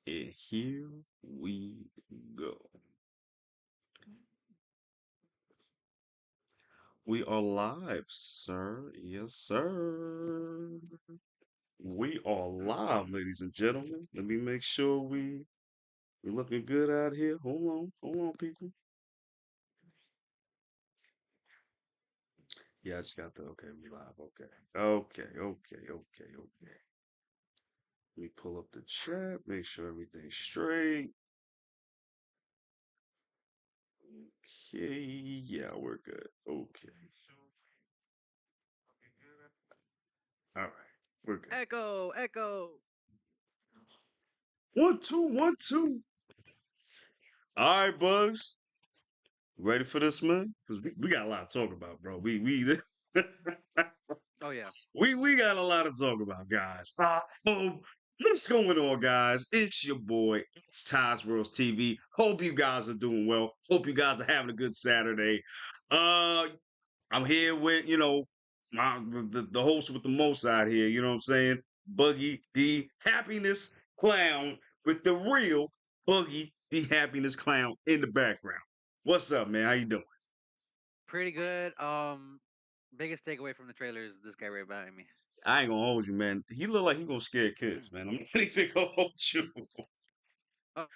And here we go. We are live, sir. Yes, sir. We are live, ladies and gentlemen. Let me make sure we're looking good out here. Hold on, people. Yeah, I just got the okay, we live. Okay. Let me pull up the chat, make sure everything's straight. Okay, yeah, we're good. Okay. All right, we're good. Echo, echo. 1 2 1 2. All right, Bugs. Ready for this, man? Because we got a lot to talk about, bro. We Oh yeah. we got a lot to talk about, guys. What's going on, guys? It's your boy. It's tais.worldtv. Hope you guys are doing well. Hope you guys are having a good Saturday. I'm here with the host with the most out here. You know what I'm saying? Buggy the happiness clown with the real Buggy the happiness clown in the background. What's up, man? How you doing? Pretty good. Biggest takeaway from the trailer is this guy right behind me. I ain't gonna hold you, man. He look like he gonna scare kids, man. I'm not even gonna hold you.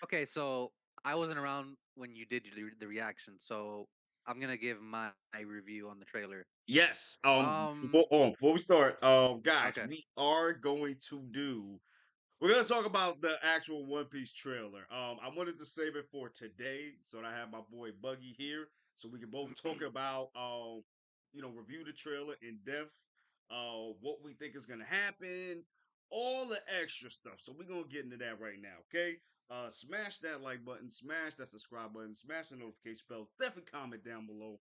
Okay, so I wasn't around when you did the reaction, so I'm gonna give my review on the trailer. Yes. Um. Before we start, guys, Okay. we are going to do. We're gonna talk about the actual One Piece trailer. I wanted to save it for today, so that I have my boy Buggy here, so we can both talk about, review the trailer in depth, what we think is gonna happen, all the extra stuff. So we're gonna get into that right now, okay? Smash that like button, smash that subscribe button, smash the notification bell. Definitely comment down below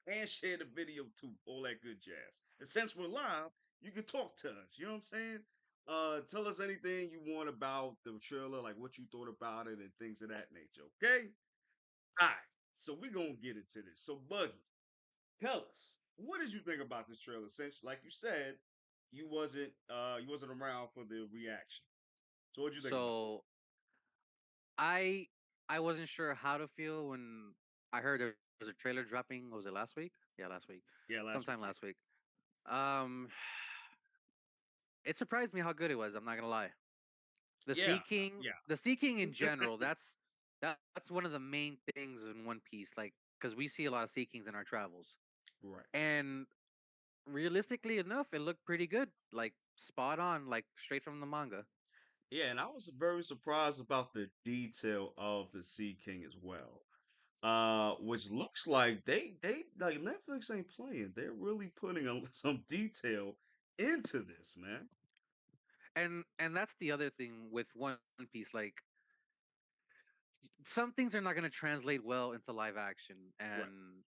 and share the video too. All that good jazz. And since we're live, you can talk to us. You know what I'm saying? Tell us anything you want about the trailer, like what you thought about it and things of that nature. Okay? All right. So we're gonna get into this. So Buggy, tell us, what did you think about this trailer? Since, like you said, you wasn't around for the reaction. So what did you think about So I I wasn't sure how to feel when I heard there was a trailer dropping. Was it last week? Yeah, last week. it? Yeah, last week. Sometime last week. Um. It surprised me how good it was. I'm not gonna lie. The Yeah, Sea King, yeah, the Sea King in general, that's one of the main things in One Piece. Like, because we see a lot of Sea Kings in our travels, right. and realistically enough, it looked pretty good. Like spot on, like straight from the manga. Yeah, and I was very surprised about the detail of the Sea King as well. Which looks like they like Netflix ain't playing. They're really putting some detail into this, man. And that's the other thing with One Piece. Like, some things are not gonna translate well into live action, Right. and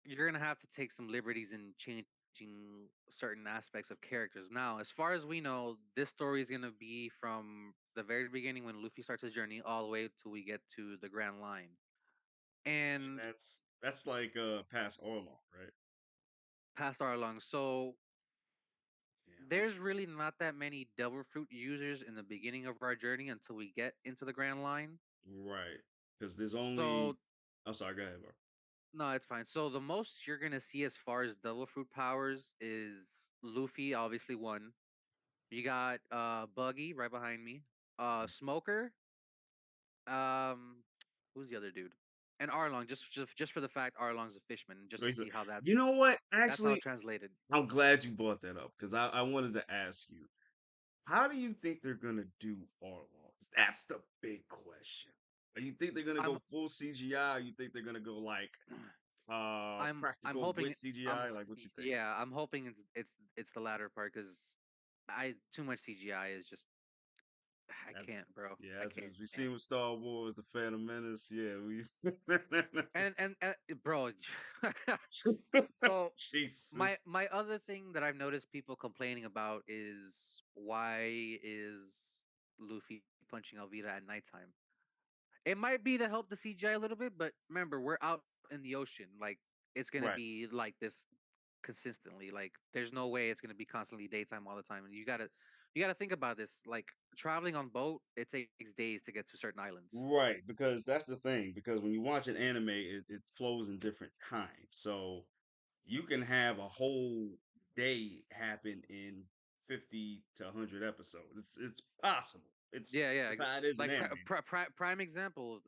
you're gonna have to take some liberties in changing certain aspects of characters. Now, as far as we know, this story is gonna be from the very beginning when Luffy starts his journey all the way till we get to the Grand Line. And And that's like past Orlong, right? past Arlong. So Yeah, that's there's really not that many Devil Fruit users in the beginning of our journey until we get into the Grand Line. right. Because there's only. So I'm sorry. Go ahead, bro. no, it's fine. So the most you're gonna see as far as Devil Fruit powers is Luffy, obviously one. You got Buggy right behind me. Smoker. Um, who's the other dude? And Arlong, just for the fact Arlong's a fishman, just to Wait, so- see how You know what? that's how it Actually, translated. I'm glad you brought that up because I wanted to ask you, how do you think they're gonna do Orlong? That's the big question. You think they're gonna I'm go full CGI? Or you think they're gonna go like I'm practical with hoping I'm CGI? Like what you think? yeah, I'm hoping it's the latter part because I too much CGI is just I As can't, bro. yeah, I as we can't. seen with Star Wars, the Phantom Menace. Yeah, we And bro, so my Jesus. my other thing that I've noticed people complaining about is why is Luffy punching Alvida at nighttime? It might be to help the CGI a little bit, but remember we're out in the ocean. Like it's gonna Right. be like this. consistently. Like there's no way it's gonna be constantly daytime all the time. And you gotta think about this. Like traveling on boat, it takes days to get to certain islands. Right, because that's the thing. Because when you watch an anime, it flows in different times. So you can have a whole day happen in 50 to 100 episodes. It's possible. Yeah, yeah. It's how it is in Like anime. prime example.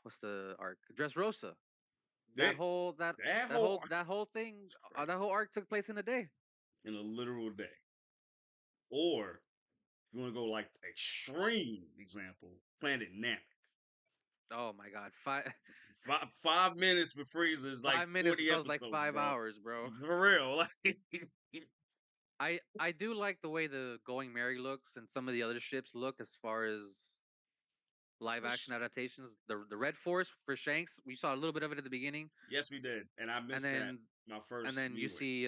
What's the arc? Dressrosa. That They whole that that that whole whole that whole thing, is that crazy whole arc took place in a day. in a literal day. Or if you want to go like extreme example, Planet Namek. Oh my god, five 5 minutes for Frieza is like 5 minutes 40 feels like episodes, five bro. hours, bro. For real. Like I do like the way the Going Merry looks and some of the other ships look as far as live action adaptations. The Red Force for Shanks, we saw a little bit of it at the beginning, yes, we did. And I and missed that then my and first then you viewing. see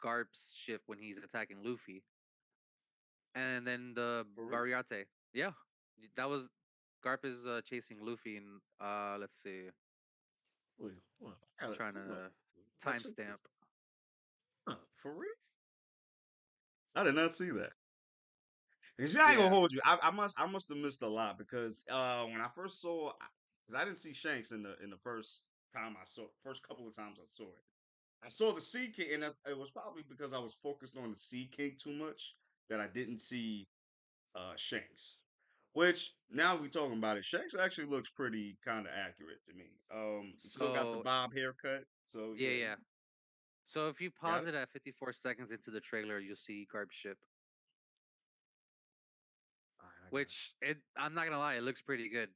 Garp's ship when he's attacking Luffy, and then the For real? Bariate. Yeah, that was Garp is chasing Luffy, and let's see, Wait, hold on. I gotta, trying hold up. to I check timestamp. this. Huh, for real? I did not see that. 'Cause I ain't gonna Yeah. hold you. I must have missed a lot because when I first saw, because I didn't see Shanks in the first time I saw, first couple of times I saw it. I saw the Sea King, and it was probably because I was focused on the Sea King too much that I didn't see Shanks. Which now we talking about it, Shanks actually looks pretty kind of accurate to me. He still got the So bob haircut, so yeah, yeah, yeah. So if you pause got it. it at 54 seconds into the trailer, you'll see Garp's ship, All right, I got which it. I'm not gonna lie, it looks pretty good.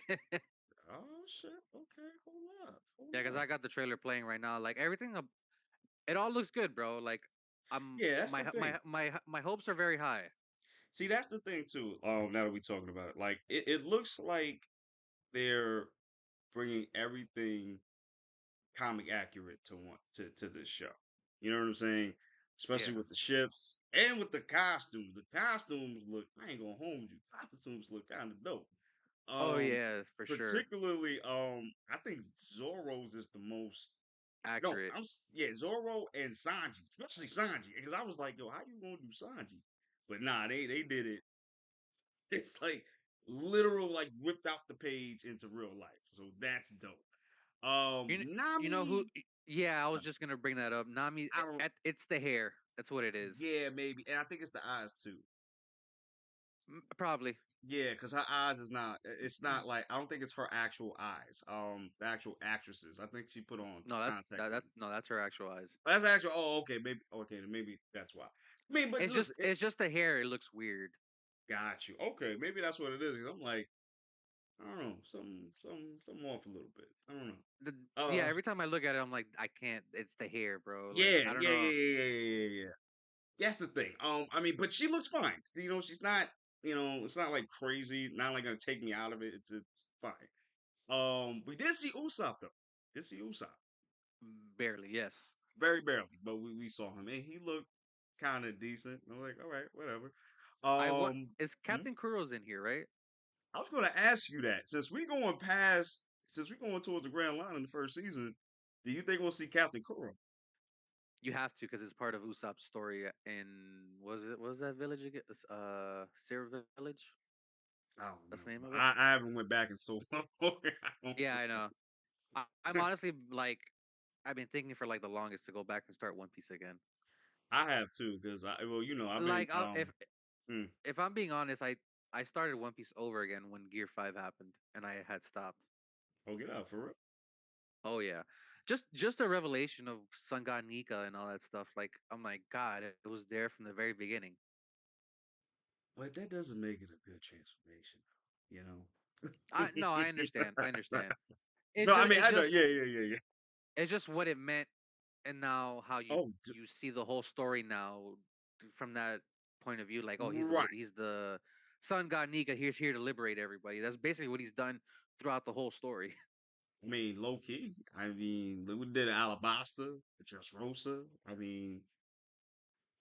Yeah, it. Oh shit! Okay, hold up, because hold I up. got the trailer playing right now. Like everything, it all looks good, bro. Like Yeah, that's the thing. my hopes are very high. See, that's the thing too. Now that we're talking about it, like it looks like they're bringing everything comic accurate to to this show. You know what I'm saying? Especially Yeah. with the ships and with the costumes. The costumes look. I ain't gonna hold you. Costumes look kind of dope. Oh Um, yeah, for sure. particularly, I think Zoro's is the most. No, Accurate. yeah, Zoro and Sanji, especially Sanji, because I was like, yo, how you gonna do Sanji? But nah, they did it. It's like literal, like ripped out the page into real life. So that's dope. You know who? Nami, Yeah, I was uh, just gonna bring that up. Nami, I don't. it's the hair. That's what it is. Yeah, maybe, and I think it's the eyes too. Probably. Yeah, because her eyes is not. It's not like I don't think it's her actual eyes. The actual actresses. I think she put on No, contact lens. that's her actual eyes. That's actual. Oh, okay, maybe. Okay, then maybe that's why. I mean, but listen, It's just the hair. It looks weird. got you. Okay, maybe that's what it is. 'Cause I'm like, I don't know, some off a little bit. I don't know. Yeah, Uh, every time I look at it, I'm like, I can't. It's the hair, bro. Like yeah, I don't yeah, yeah, know. yeah, yeah, yeah, yeah, yeah. That's the thing. I mean, but she looks fine. You know, she's not. You know, it's not like crazy. Not like gonna take me out of it. It's fine. We did see Usopp though. Did see Usopp Barely, yes. very barely, but we saw him and he looked kind of decent. I'm like, all right, whatever. I what is Hmm? Captain Kuro's in here, right? I was going to ask you that since we going towards the Grand Line in the first season. Do you think we'll see Captain Kuro? You have to because it's part of Usopp's story. In what was that village again? Sierra Village. I don't That's know. the name of it. I haven't went back in so long. I don't Yeah, I know. know. I'm honestly like I've been thinking for like the longest to go back and start One Piece again. I have too because well, you know, I've been Like hmm, if I'm being honest, I started One Piece over again when Gear 5 happened and I had stopped. oh get out for real. Oh yeah. Just a revelation of Sun God Nika and all that stuff. Like I'm like, God, it was there from the very beginning. But that doesn't make it a good transformation, you know. I no, I understand. I understand. No, I mean It's I know, just yeah. it's just what it meant and now how Oh, you see the whole story now from that point of view. Like, oh, right. he's the Sun God Nika. He's here to liberate everybody. That's basically what he's done throughout the whole story. I mean, low key. I mean, we did Alabasta, Rosa. I mean,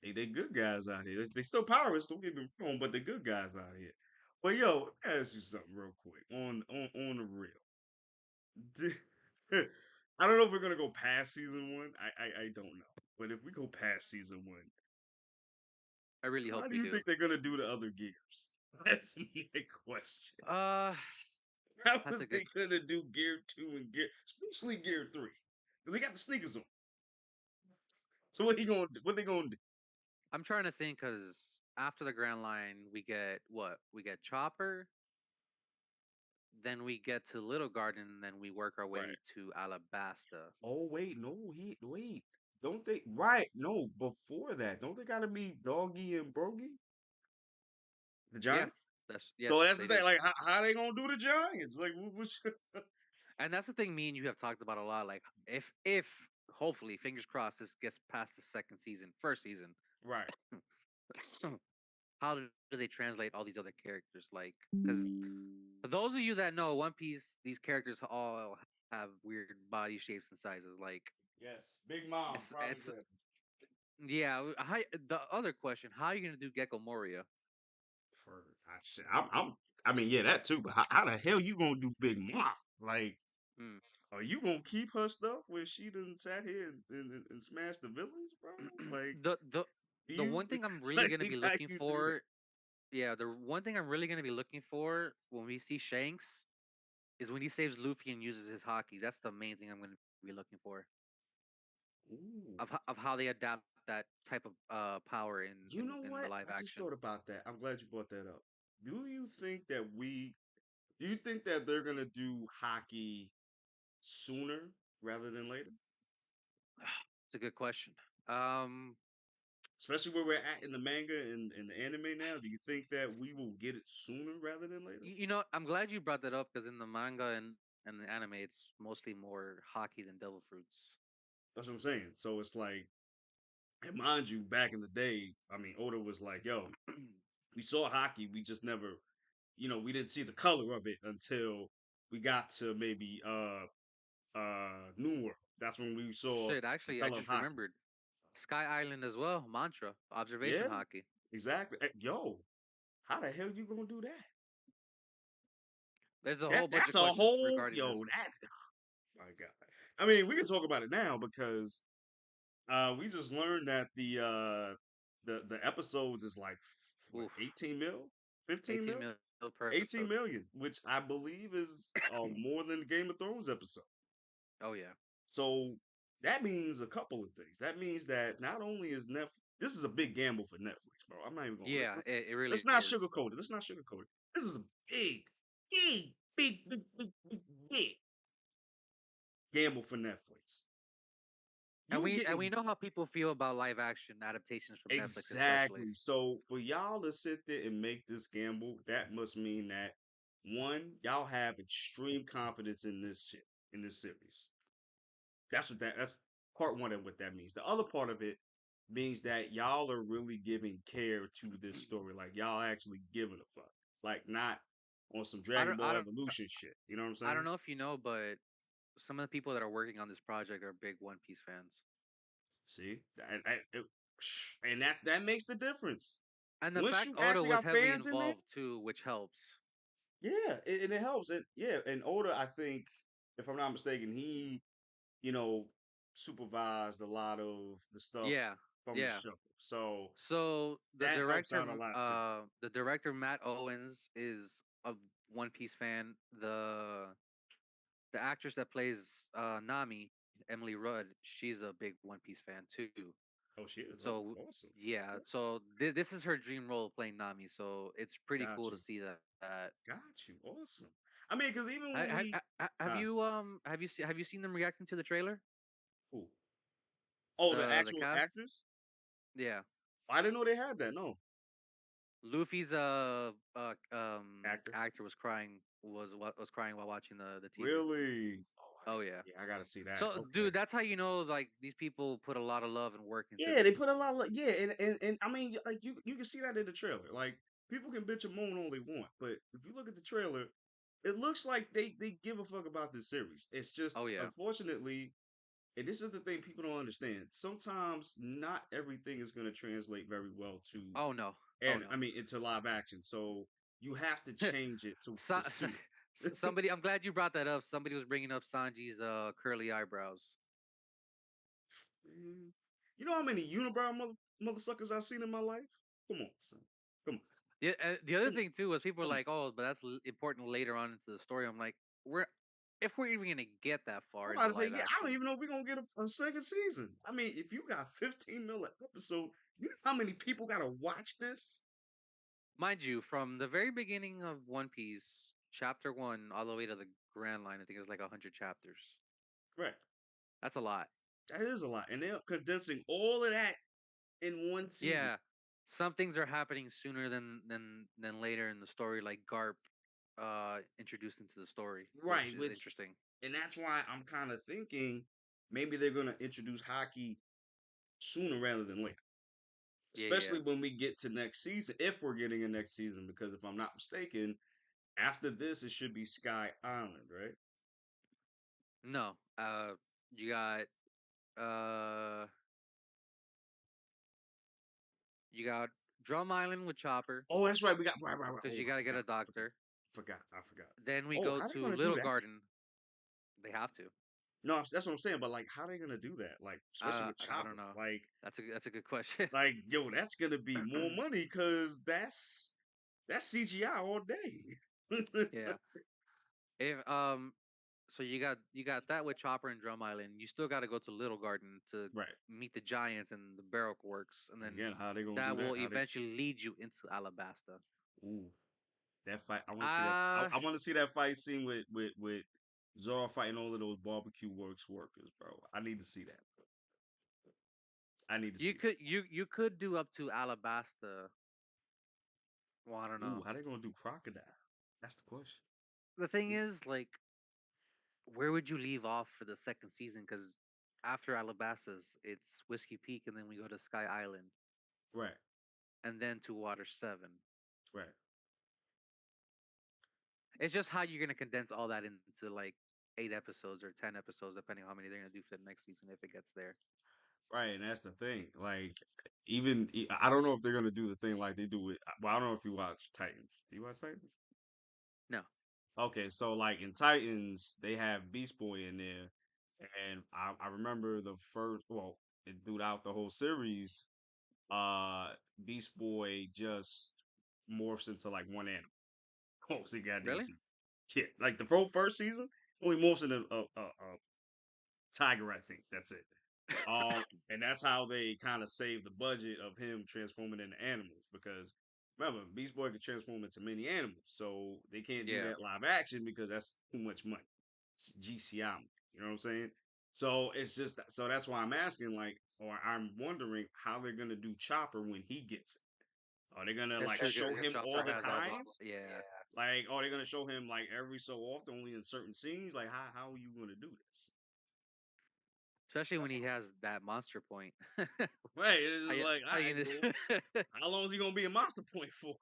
they good guys out here. They still powerless. Don't get me wrong, but they good guys out here. But yo, let me ask you something real quick on the real. I don't know if we're gonna go past season one. I don't know, but if we go past season one, I really how hope do we you do. think they're gonna do the other gears? That's my question. Uh, How are that's a they good. gonna do gear two and gear, especially gear three? Because they got the sneakers on. So what he gonna do? What they gonna do? I'm trying to think because after the Grand Line, we get what? We get Chopper, then we get to Little Garden, and then we work our Right. way to Alabasta. Oh wait, no, he wait. Don't they? Right? No, before that, don't they gotta be Doggy and Brogy, the Yeah, Giants? that's So yes, that's the they thing. do. Like, how they gonna do the Giants? Like, what's And that's the thing me and you have talked about a lot. Like if hopefully, fingers crossed, this gets past the second season, first season. right? How do they translate all these other characters? Like, because for those of you that know One Piece, these characters all have weird body shapes and sizes. Like, Yes, Big Mom, prime it's example. yeah. The other question: how are you gonna do Gecko Moria? For shit, I mean, yeah, that too. But how the hell you gonna do Big Mom? Like, Mm. are you gonna keep her stuff where she done sat here and smashed the villains, bro? Like, The you one thing I'm really like gonna be how looking you do that? for, yeah, the one thing I'm really gonna be looking for when we see Shanks is when he saves Luffy and uses his hockey. That's the main thing I'm gonna be looking for Ooh. of how they adapt that type of power You know in the what? live I just action. thought about that. I'm glad you brought that up. Do you think that we do you think that they're gonna do hockey sooner rather than later? It's a good question. Um, Especially where we're at in the manga and the anime now. Do you think that we will get it sooner rather than later? you know, I'm glad you brought that up because in the manga and the anime, it's mostly more hockey than devil fruits. That's what I'm saying. So it's like, and mind you, back in the day, I mean, Oda was like, yo, we saw hockey, we just never, we didn't see the color of it until we got to maybe New World. That's when we saw Shit, the actually, I color of just hockey. remembered Sky Island as well. Mantra observation Yeah, hockey. exactly. Yo, how the hell you gonna do that? There's a That's whole bunch that's of a questions whole regarding yo, this. that my God. I mean, we can talk about it now because we just learned that the episodes is like what Oof, 18 mil, 15 18 mil, mil per 18 episode. million, which I believe is more than the Game of Thrones episode. Oh yeah, So that means a couple of things. That means that not only is Netflix, this is a big gamble for Netflix, bro. I'm not even going. yeah, it Let's really not is. sugarcoat it. Let's not sugarcoat it. This is a big gamble for Netflix. And You we getting know how people feel about live action adaptations from Netflix, especially. exactly. So for y'all to sit there and make this gamble, that must mean that one, y'all have extreme confidence in this shit, in this series. That's part one of what that means. The other part of it means that y'all are really giving care to this story. Like y'all actually giving a fuck. Like not on some I Dragon don't Ball Evolution shit. You know what I'm I don't saying? know if you know, but some of the people that are working on this project are big One Piece fans, See? And that makes the difference. and the Once fact you Oda actually was got heavily fans in there, involved too, which helps. yeah, and it helps. Yeah, and Oda, I think, if I'm not mistaken, he, you know, supervised a lot of the stuff Yeah, from the yeah. show. So So that helps out a lot too. the director Matt Owens is a One Piece fan. The actress that plays Nami, Emily Rudd, she's a big One Piece fan too. Oh, she is. Oh, So awesome. yeah, Okay. so this is her dream role playing Nami. So it's pretty Got cool to you. see that. Got you. Awesome. I mean, because even when we, uh, Have you seen them reacting to the trailer? who? Oh, the The actual cast? actors? Yeah. I didn't know they had that. No, Luffy's actor. actor was crying while watching the teaser. Really? Oh, Oh yeah. yeah, I gotta see that. So Okay. dude, that's how you know like these people put a lot of love and work into Yeah, they put a this. lot of yeah, and I mean, like you can see that in the trailer. Like people can bitch and moan all they want, but if you look at the trailer, it looks like they give a fuck about this series. It's just Oh yeah. unfortunately, and this is the thing people don't understand. Sometimes not everything is going to translate very well to, Oh no. Oh and I no. mean into live action. So you have to change it to So, suit it. Somebody, I'm glad you brought that up. Somebody was bringing up Sanji's curly eyebrows. Man, you know how many unibrow mother suckers I've seen in my life? Come on, son. Come on. Yeah, the other Come on. thing too was people were Come on. like, "Oh, but that's important later on into the story." I'm like, we're if we're even gonna get that I'm far about into to say, live yeah, I don't action, even know if we're gonna get a second season. I mean, if you got 15 mil an episode, you know how many people gotta watch this? mind you, from the very beginning of One Piece, chapter one, all the way to the Grand Line, I think it's like 100 chapters. Right. That's a lot. That is a lot. And they're condensing all of that in one season. Yeah, some things are happening sooner than later in the story, like Garp, introduced into the story, which Right, is which interesting. and that's why I'm kind of thinking maybe they're gonna introduce hockey sooner rather than later. Yeah, yeah. Especially when we get to next season, if we're getting a next season, because if I'm not mistaken, after this it should be Sky Island, right? No, you got uh, you got Drum Island with Chopper, Oh, that's right. We got right. because Oh, you I got to get forgot. a doctor. I forgot. Then we Oh, go how they to gonna do Little that? Garden. They have to. No, that's what I'm saying. But like, how they gonna do that? Like, especially with I don't Chopper. know. That's a good question. Yo, that's gonna be more money because that's CGI all day. Yeah. If so you got that with Chopper and Drum Island. You still got to go to Little Garden to Right. meet the giants and the Baroque works, and then Again, how they gonna do that that? will How they? eventually lead you into Alabasta. Ooh, that fight. I want to see that. Uh I want to see that fight scene with Zoro fighting all of those barbecue works workers, bro. I need to see that. I need to you see could you could do up to Alabasta. Well, I don't that. Ooh, know. how they gonna do crocodile? That's the question. The thing is, like, where would you leave off for the second season? Because after Alabasta's, it's Whiskey Peak, and then we go to Sky Island, Right, and then to Water Seven. right, It's just how you're gonna condense all that into like 8 episodes or 10 episodes, depending on how many they're gonna do for the next season if it gets there. right. And that's the thing. Like, I don't know if they're gonna do the thing like they do with. Well, I don't know if you watch Titans. Do you watch Titans? No, Okay, so like in Titans, they have Beast Boy in there, and I remember the first. Well, throughout the whole series, Beast Boy just morphs into like one animal. Oh, see, goddamn really? season. Yeah, like the first season, only morphs into a tiger. I think that's it. And that's how they kind of save the budget of him transforming into animals because remember, Beast Boy could transform into many animals, so they can't do Yeah, that live action because that's too much money. It's GCI, you know what I'm saying? So it's just so that's why I'm asking, like, or I'm wondering how they're gonna do Chopper when he gets it. Are they gonna that's like true show because him all Chopper the has all those. time? Yeah, Like, are they gonna show him like every so often, only in certain scenes? Like, how are you gonna do this? especially when he has that monster point. Right, it's how just you like, all how right, you well, gonna? how long is he gonna be a monster point for?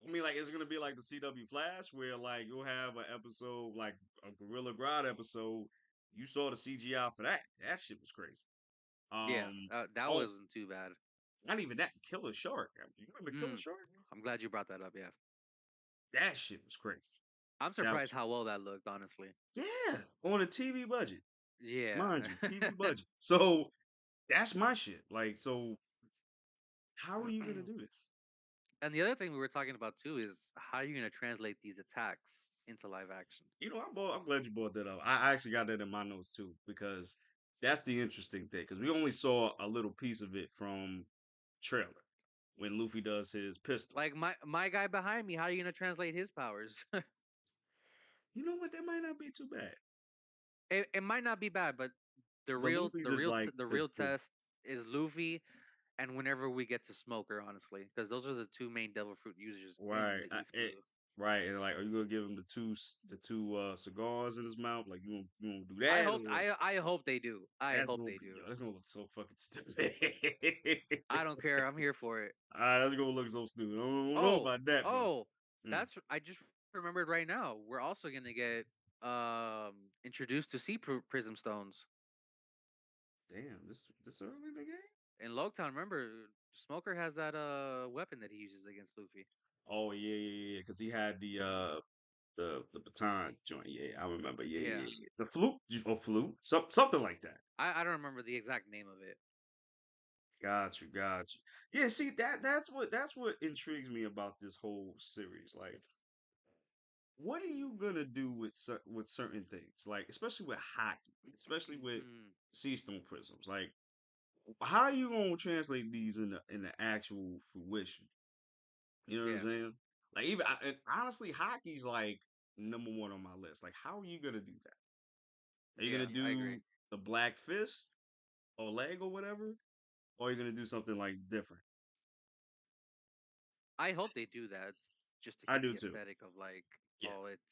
I mean, like, it's gonna be like the CW Flash, where like you'll have an episode like a Gorilla Grodd episode. You saw the CGI for that. That shit was crazy. Yeah, Um, that oh, wasn't too bad. not even that. Killer Shark. You remember Killer Mm, Shark? I'm glad you brought that up. Yeah, That shit was crazy. I'm That was surprised how well that looked. Honestly. yeah on a TV budget, Yeah. mind you, TV budget. So that's my shit. Like, so how are you gonna do this? And the other thing we were talking about too is how are you going to translate these attacks into live action? You know, I'm glad you brought that up. I actually got that in my notes too because that's the interesting thing. Because we only saw a little piece of it from trailer when Luffy does his pistol. Like my guy behind me, how are you going to translate his powers? You know what? That might not be too bad. It might not be bad, but the But real Luffy's the is real like the the real test is Luffy, and whenever we get to Smoker, honestly, because those are the two main devil fruit users in right, the East Blue. right, and like, are you gonna give him the two cigars in his mouth? Like, you gonna do that? Or, I hope they do. I that's hope gonna they be do. yo. That's gonna look so fucking stupid. I don't care. I'm here for it. That's gonna look so stupid. I don't know Oh, about that, but oh, mm, that's I just remembered right now. We're also gonna get introduced to prism stones damn, this early in the game. in Logtown. Remember, Smoker has that weapon that he uses against Luffy. Oh yeah, because he had the baton joint. Yeah, I remember. Yeah, Yeah, the flute or flute, something like that. I don't remember the exact name of it. Got you. Yeah, see that's what intrigues me about this whole series. Like, what are you gonna do with with certain things? Like, especially with hockey, especially with Mm, sea stone prisms. Like, how are you gonna translate these in the actual fruition? You know what I'm yeah, saying? Like, even and honestly, hockey's like number one on my list. Like, how are you gonna do that? Are you gonna yeah, I agree. do the black fist or leg or whatever, or are you gonna do something like different? I hope they do that just to I keep do the too. aesthetic of like, Yeah, oh, it's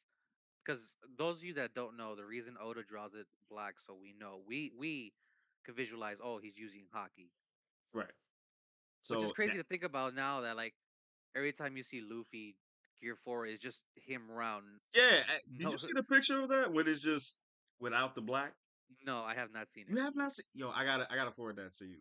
because those of you that don't know, the reason Oda draws it black, so we know we could visualize, oh, he's using hockey, right. which is So that crazy to think about now that like every time you see Luffy Gear 4 is just him around. yeah. Did you No, see the picture of that when it's just without the black? no, I have not seen You it. have not seen. Yo, I gotta forward that to you.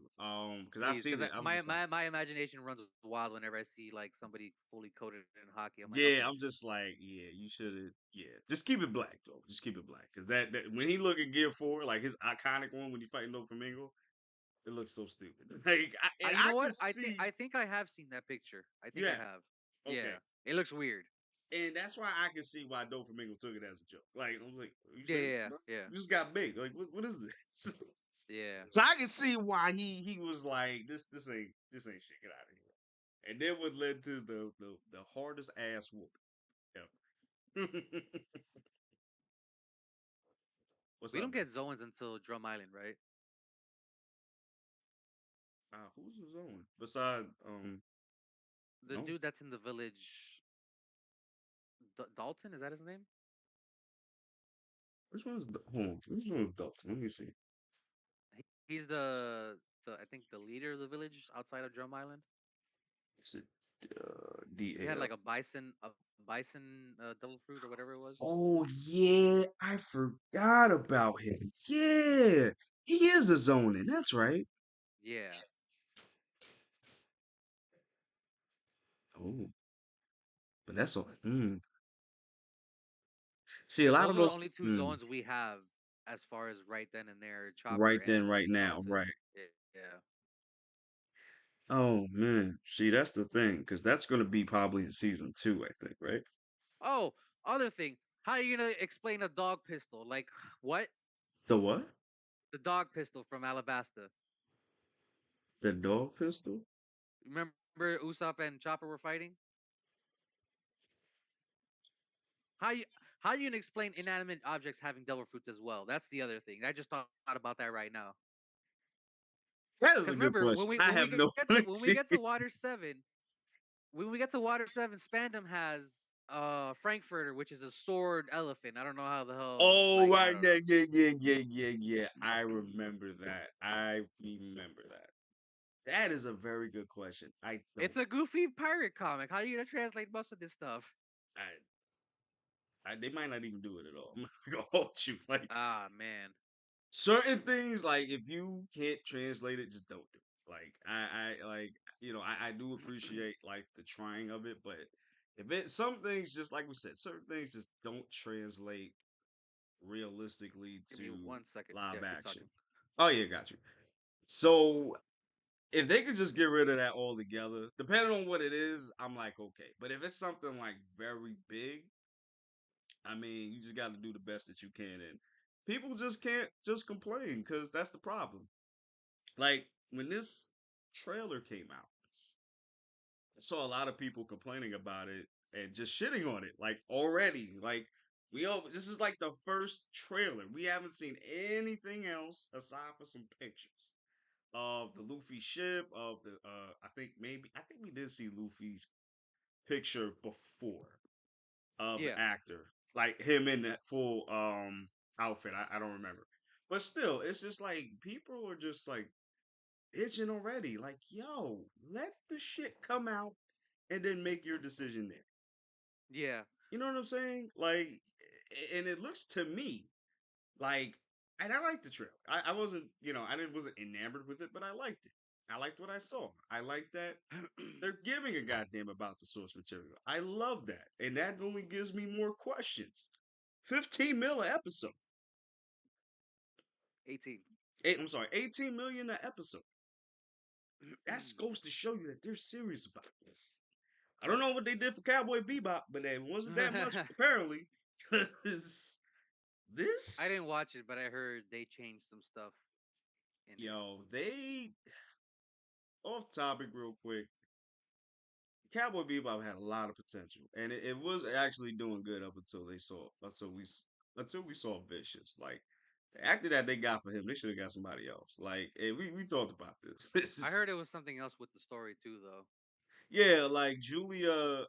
Because I Please, seen because it. I was my, just like, my imagination runs wild whenever I see like somebody fully coated in hockey. I'm like, yeah. okay, I'm just like, yeah. You should have. Yeah, just keep it black though. Just keep it black because that when he look at Gear 4, like his iconic one when he fighting Doflamingo, it looks so stupid. Like, and you I know could what? see. I think I have seen that picture. I think I Yeah. have. Okay. Yeah, it looks weird. And that's why I can see why Doflamingo took it as a joke. Like, I was like, are you Yeah, serious, yeah, bro? yeah, You just got big. Like, what is this? yeah. So I can see why he was like, this ain't shit. Get out of here. And then what led to the hardest ass whooping ever. What's We don't up, man? get Zoans until Drum Island, right? Who's his own? Beside The no. dude that's in the village, Dalton, is that his name? Which one's hold on, which one's Dalton? Let me see. He's the I think the leader of the village outside of Drum Island. Is it He had DAL? like a bison devil fruit or whatever it was. Oh yeah, I forgot about him. Yeah, he is a zoning. That's right. Yeah, Oh, but that's all. See, a lot those of are the only those. two zones we have as far as right then and there. Chopper Right and then, right now, Dalton. right. Yeah. Oh man, see, that's the thing, because that's gonna be probably in season two, I think, right? Oh, other thing. How are you gonna explain a dog pistol? Like what? The what? The dog pistol from Alabasta. The dog pistol? Remember Usopp and Chopper were fighting? How you how you gonna explain inanimate objects having devil fruits as well? That's the other thing. I just thought about that right now. That is Because a good remember question. I have no when we idea. get to Water 7, when we get to Water 7, Spandam has Frankfurter, which is a sword elephant. I don't know how the hell, Oh like, I right, don't yeah, know. yeah. I remember that. I remember that. That is a very good question. I don't. It's a goofy pirate comic. How are you gonna translate most of this stuff? They might not even do it at all. I'm not gonna hold you. Like, Ah, man. certain things, like if you can't translate it, just don't do it. Like I like I do appreciate like the trying of it, but if it some things just like we said, certain things just don't translate realistically Give me to 1 second. live Yeah, keep action. talking. Oh yeah, got you. So if they could just get rid of that altogether, depending on what it is, I'm like okay. But if it's something like very big, I mean, you just got to do the best that you can, and people just can't just complain because that's the problem. Like when this trailer came out, I saw a lot of people complaining about it and just shitting on it. Like already, like this is like the first trailer. We haven't seen anything else aside for some pictures of the Luffy ship. Of the I think we did see Luffy's picture before of the Yeah, actor, like him in that full outfit. I don't remember, but still, it's just like people are just like itching already. Like, yo, let the shit come out and then make your decision there. yeah, You know what I'm saying? Like, and it looks to me like, and I liked the trailer. I wasn't, I didn't wasn't enamored with it, but I liked it. I liked what I saw. I like that they're giving a goddamn about the source material. I love that, and that only gives me more questions. 15 mil an episode. 18. I'm sorry, 18 million an episode. That goes to show you that they're serious about this. I don't know what they did for Cowboy Bebop, but it wasn't that much apparently. Because I this, didn't watch it, but I heard they changed some stuff in it. they off topic real quick. Cowboy Bebop had a lot of potential, and it was actually doing good up until we saw Vicious. Like the actor that they got for him, they should have got somebody else. Like we talked about this. This I is heard it was something else with the story too, though. yeah, like Julia.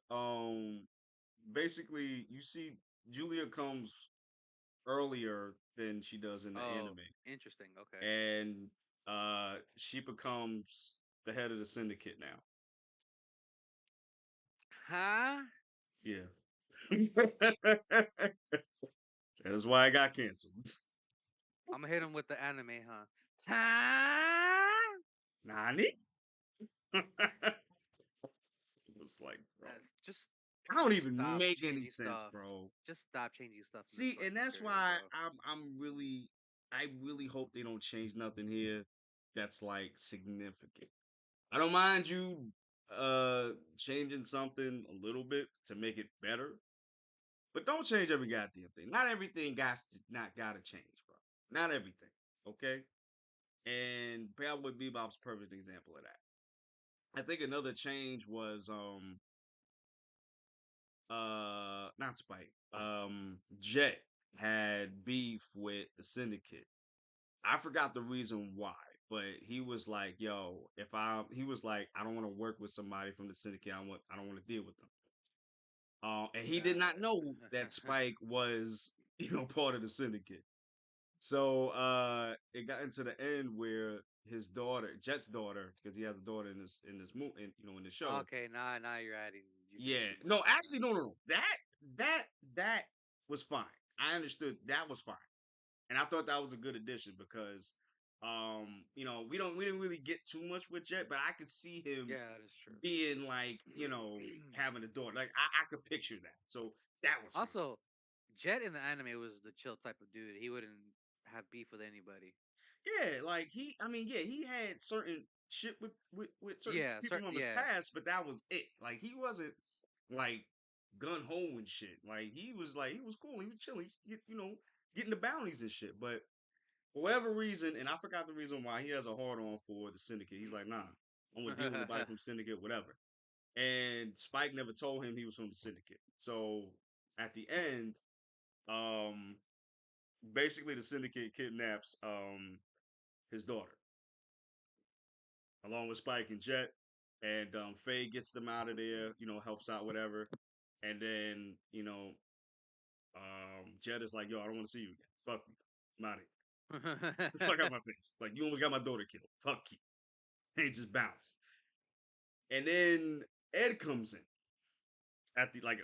Basically, you see Julia comes earlier than she does in the Oh, anime, interesting. Okay. and she becomes the head of the syndicate now. Huh? Yeah. That is why I got canceled. I'm gonna hit him with the anime, huh? Huh? Nani? It was like, bro, Just, I don't just even stop make any changing sense, stuff. bro. Just stop changing stuff in the See, source and that's material, why bro. I really hope they don't change nothing here that's like significant. I don't mind you changing something a little bit to make it better, but don't change every goddamn thing. Not everything not gotta change, bro. Not everything. Okay? And Cowboy Bebop's a perfect example of that. I think another change was not Spike. Jet had beef with the syndicate. I forgot the reason why, but he was like, "Yo, if I," he was like, "I don't want to work with somebody from the syndicate. I don't want to deal with them." And he did not know that Spike was, part of the syndicate. So it got into the end where his daughter, Jet's daughter, because he has a daughter in this movie, in the show. Okay, now you're doing Yeah, too much no, now. actually, no. That was fine. I understood that was fine, and I thought that was a good addition because, we didn't really get too much with Jet, but I could see him Yeah, that is true. being like, having a daughter. Like I could picture that, so that was fine. Also, Jet in the anime was the chill type of dude. He wouldn't have beef with anybody. Yeah, like he had certain shit with certain Yeah, people from his yeah. past, but that was it. Like he wasn't like gun ho and shit. Like he was cool. He was chilling, getting the bounties and shit. But for whatever reason, and I forgot the reason why, he has a hard on for the syndicate. He's like, nah, I'm gonna deal with anybody from syndicate, whatever. And Spike never told him he was from the syndicate. So at the end, um, basically the syndicate kidnaps his daughter along with Spike and Jet. And Faye gets them out of there, helps out, whatever. And then, Jet is like, yo, I don't want to see you again. Fuck me. I'm out of here. Fuck out my face. Like, you almost got my daughter killed. Fuck you. And he just bounced. And then Ed comes in at the, like,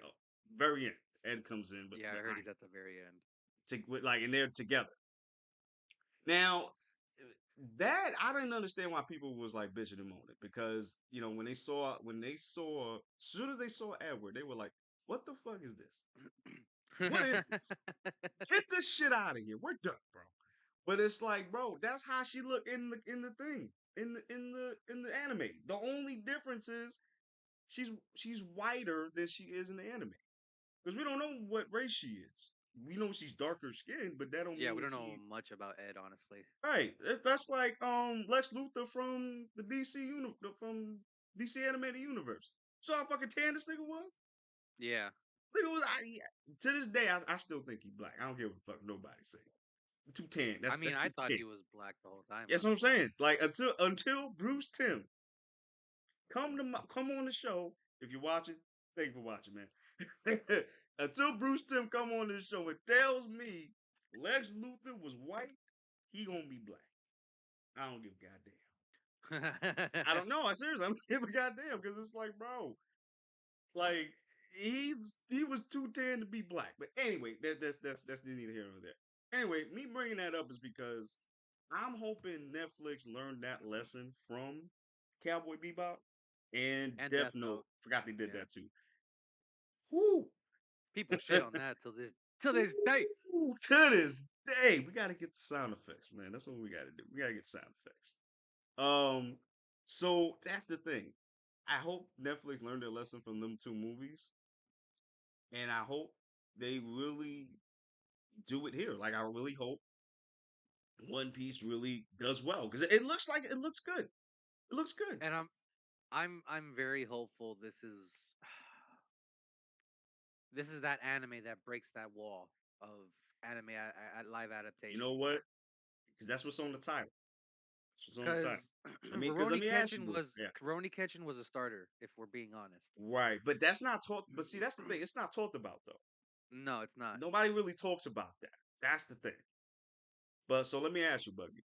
very end. Ed comes in, but Yeah, I heard behind, he's at the very end. and they're together. Now, that I didn't understand why people was like bitching and moaning because as soon as they saw Edward, they were like, "What the fuck is this? What is this? Get this shit out of here. We're done, bro." But it's like, bro, that's how she looked in the thing in the anime. The only difference is she's whiter than she is in the anime because we don't know what race she is. We know she's darker skinned, but that don't Yeah, we mean don't know she much about Ed, honestly. right. That's like Lex Luthor from the from DC animated universe. So how fucking tan this nigga was? Yeah. Nigga was to this day I still think he black. I don't give a fuck nobody say. Too tan. I That's mean, I too thought tan. he was black the whole time, That's what I'm honestly. saying. Like until Bruce Tim come on the show. If you're watching, thank you for watching, man. Until Bruce Tim come on this show and tells me Lex Luthor was white, he gonna be black. I don't give a goddamn. I don't know. I seriously, I'm give a goddamn because it's like, bro, like he was too tan to be black. But anyway, that's neither here nor there. Anyway, me bringing that up is because I'm hoping Netflix learned that lesson from Cowboy Bebop, and and Death Death Note. Note. Forgot they did Yeah, that too. Whoo! people shit on that till this day. Woo! To this day, we gotta get the sound effects, man. That's what we gotta do. We gotta get sound effects. Um, so that's the thing. I hope Netflix learned their lesson from them two movies, and I hope they really do it here. Like I really hope One Piece really does well because it looks like it looks good. It looks good. And I'm very hopeful. This is that anime that breaks that wall of anime at live You know adaptation. what? Because that's what's on the title. That's what's on the Because title. Because let me ask you, bro. Yeah, Rurouni Kenshin was a starter. If we're being honest, right. But that's not talked. But see, that's the thing. It's not talked about though. no, it's not. Nobody really talks about that. That's the thing. But so let me ask you, Buggy.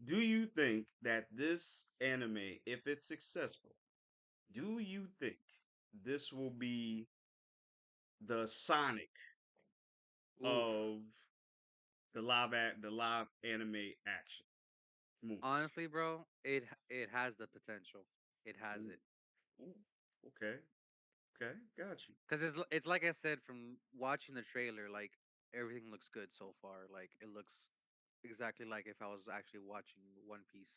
Do you think that this anime, if it's successful, do you think this will be the Sonic Oof. of the live anime action movies? Honestly, bro, it has the potential. It has Ooh, it. ooh, okay, okay, got you. Because it's like I said from watching the trailer, like everything looks good so far. Like it looks exactly like if I was actually watching One Piece.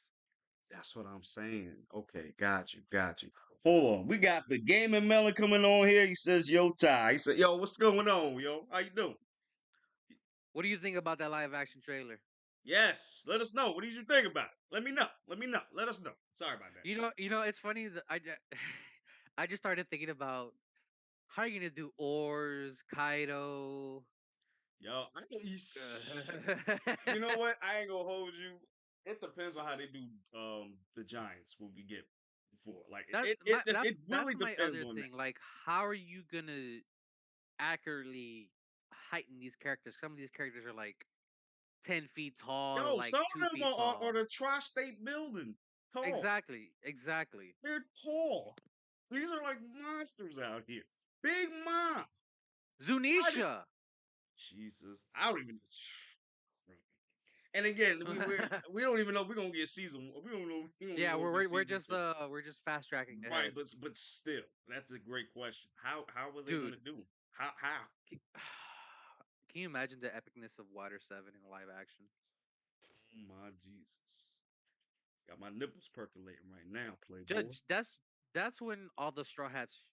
That's what I'm saying. Okay, got you, got you. Hold on, we got the gaming melon coming on here. He says, "Yo, Ty." He said, "Yo, what's going on, yo? How you doing?" What do you think about that live action trailer? Yes, let us know. What did you think about it? Let me know. Let me know. Let us know. Sorry about that. It's funny that I just started thinking about how are you gonna do oars, Kaido. Yo, you know what? I ain't gonna hold you. It depends on how they do the Giants when we get before. Like it That's really my depends other on that. thing. Like, how are you gonna accurately heighten these characters? Some of these characters are like 10 feet tall or Yo, like some two of them feet are tall. the tri-state building tall. Exactly, exactly. They're tall. These are like monsters out here. Big mom. I did, Zunisha. Jesus. I don't even. And again, we don't even know if we're gonna get season. We don't know. We don't even Yeah, know if we get season two. we're just fast tracking Right, ahead, but still, that's a great question. How are they dude. gonna do? How? Can can you imagine the epicness of Water Seven in live action? Oh my Jesus! Got my nipples percolating right now, Playboy. Judge, that's when all the Straw Hats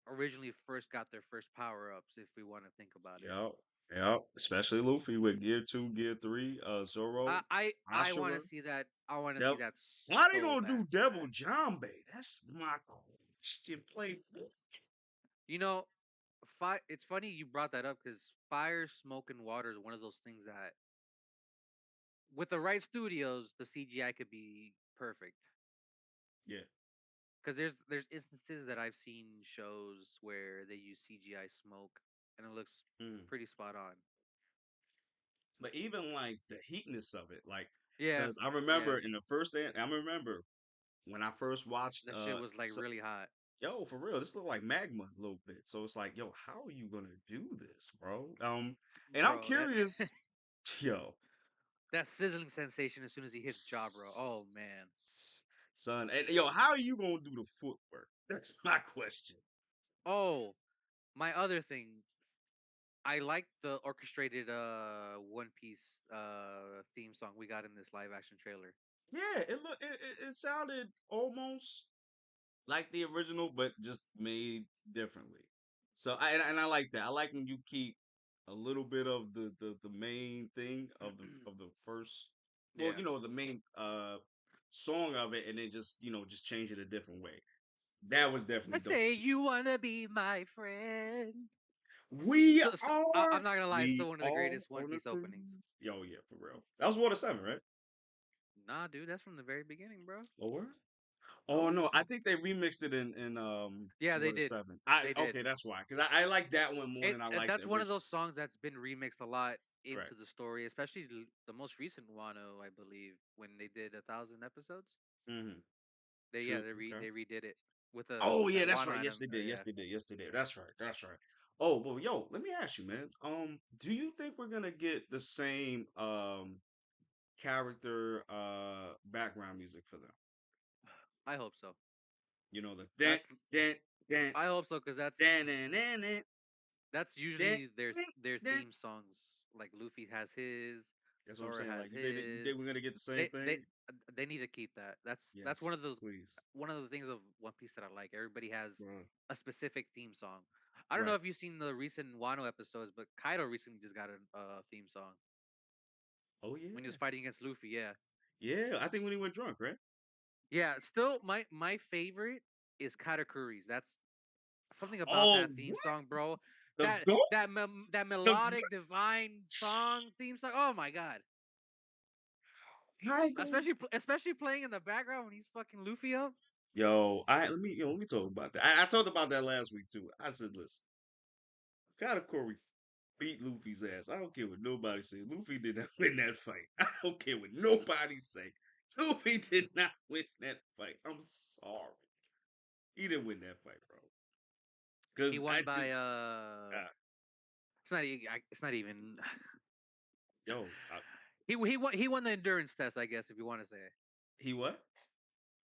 originally first got their first power ups. If we want to think about it, Yep, yep. Especially Luffy with Gear Two, Gear Three, Zoro, I want to Ashura. see that. I want to see Yep. that Why they so gonna do Devil bad. Jambe? That's my question, Playboy. You know, fire. It's funny you brought that up because fire, smoke, and water is one of those things that, with the right studios, the CGI could be perfect. Yeah. Because there's instances that I've seen shows where they use CGI smoke and it looks Mm. pretty spot on. But even like the heatness of it, like, Yeah, because I yeah, remember in the first, I remember when I first watched, that shit was like really hot, yo, for real, this looked like magma a little bit. So it's like, yo, how are you gonna do this, bro? And I'm bro. That curious, yo, that sizzling sensation as soon as he hits Jabra. Oh man. son, and yo, how are you gonna do the footwork? That's my question. Oh, my other thing. I like the orchestrated One Piece theme song we got in this live action trailer. Yeah, it sounded almost like the original, but just made differently. So and I like that. I like when you keep a little bit of the main thing of the first, well, Yeah. the main song of it, and then just just change it a different way. That was definitely Let's dope say too. you wanna be my friend. We I'm are not gonna lie, it's we still one of the all greatest One on a Piece cruise. openings. Yo, yeah, for real. That was Water Seven, right? Nah, dude, that's from the very beginning, bro. Oh, word? I Oh believe no, I so. think they remixed it in Yeah, they Water did. Seven. I They did. okay, that's why. Because I like that one more than I like the That's one of original. those songs that's been remixed a lot Correct. into the story, especially the most recent Wano, I believe, when they did 1,000 episodes. Mm-hmm. They Okay. they redid it Oh with yeah, that that's Wano right. Yes, item. they did. Yes, Yeah, they did. Yes, they did. That's right. That's right. Oh, but yo, let me ask you, man. Do you think we're gonna get the same character background music for them? I hope so. You know the That's dent dent I hope so because dent dent that's dent usually their dent. theme songs. Like Luffy has his, That's what I'm Sora saying. has Like you his. think we're gonna get the same They thing? they they need to keep that. That's Yes, please, one of the things of One Piece that I like. Everybody has bro. a specific theme song. I don't know Right. if you've seen the recent Wano episodes, but Kaido recently just got a theme song Oh when he yeah, was fighting against Luffy. Yeah, yeah. I think when he went drunk, right? yeah. Still, my favorite is Katakuri's. That's something about Oh that theme what song, bro. the goat? That The melodic divine song theme song. Oh my god. Tiger. Especially playing in the background when he's fucking Luffy up. Let me talk about that. I talked about that last week too. I said, listen, Katakuri beat Luffy's ass. I don't care what nobody say. Luffy did not win that fight. I don't care what nobody say. Luffy did not win that fight. I'm sorry. He didn't win that fight, bro. He Because I won just by uh, it's not even yo, he won the endurance test, I guess if you want to say. he what?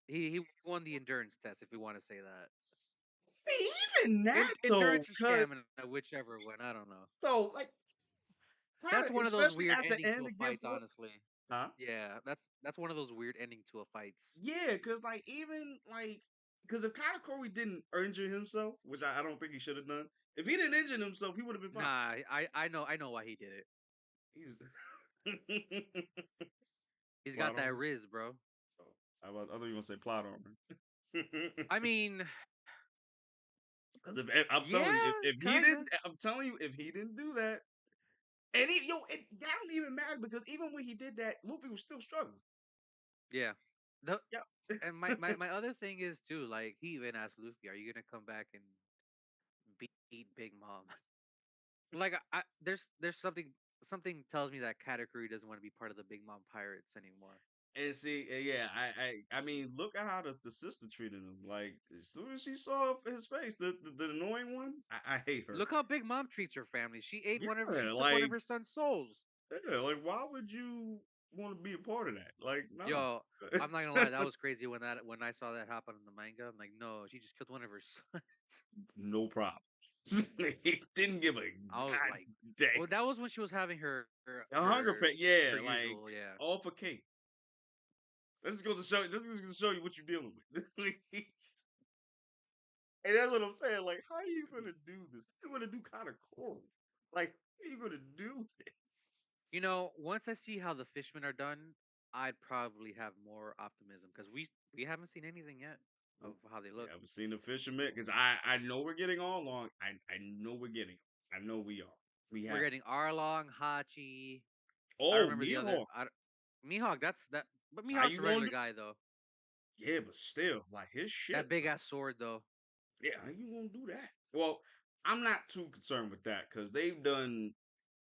He won the endurance test if you want to say that. Even that though, Endurance or cause stamina, whichever one, I don't know. so like kind That's of one of those especially weird at the ending end to a against fight, what? honestly. Huh? Yeah, that's one of those weird ending to a fights. Yeah, cause like even like because if Katakuri didn't injure himself, which I don't think he should have done, if he didn't injure himself, he would have been fine. Nah, I know why he did it. He's He's plot got that armor. Riz, bro. Oh, I thought you were gonna say plot armor. I mean, 'Cause if, I'm yeah, telling you, if he didn't, kinda. I'm telling you, if he didn't do that, and that don't even matter because even when he did that, Luffy was still struggling. Yeah. The Yeah. and my other thing is too, like he even asked Luffy, "Are you gonna come back and beat Big Mom?" Like there's something tells me that Katakuri doesn't want to be part of the Big Mom Pirates anymore. And see, yeah, I mean, look at how the sister treated him. Like as soon as she saw his face, the annoying one, I hate her. Look how Big Mom treats her family. She Yeah, took one of her son's souls. why would you want to be a part of that? Like, no, Yo, I'm not gonna lie, that was crazy when I saw that happen in the manga. I'm like, no, she just killed one of her sons. no problem. He didn't give a I was god like, dang. well, that was when she was having A hunger pain, yeah, her like usual, yeah. all for cake. This is going to show. This is going to show you what you're dealing with. And that's what I'm saying. Like, how are you gonna do this? You're gonna do kind of cool. Like, how are you gonna do this? You know, once I see how the Fishmen are done, I'd probably have more optimism because we haven't seen anything yet of Nope. how they We look. haven't seen the fisherman because I know we're getting all along. I know we're getting. I know we are. We We're have to. getting Arlong, Hachi. I Oh, remember the other. Mihawk. Mihawk. But How Mihawk's you a gonna regular do? guy though. Yeah, but still, like his ship That big though. ass sword though. Yeah, how you gonna do that? Well, I'm not too concerned with that because they've done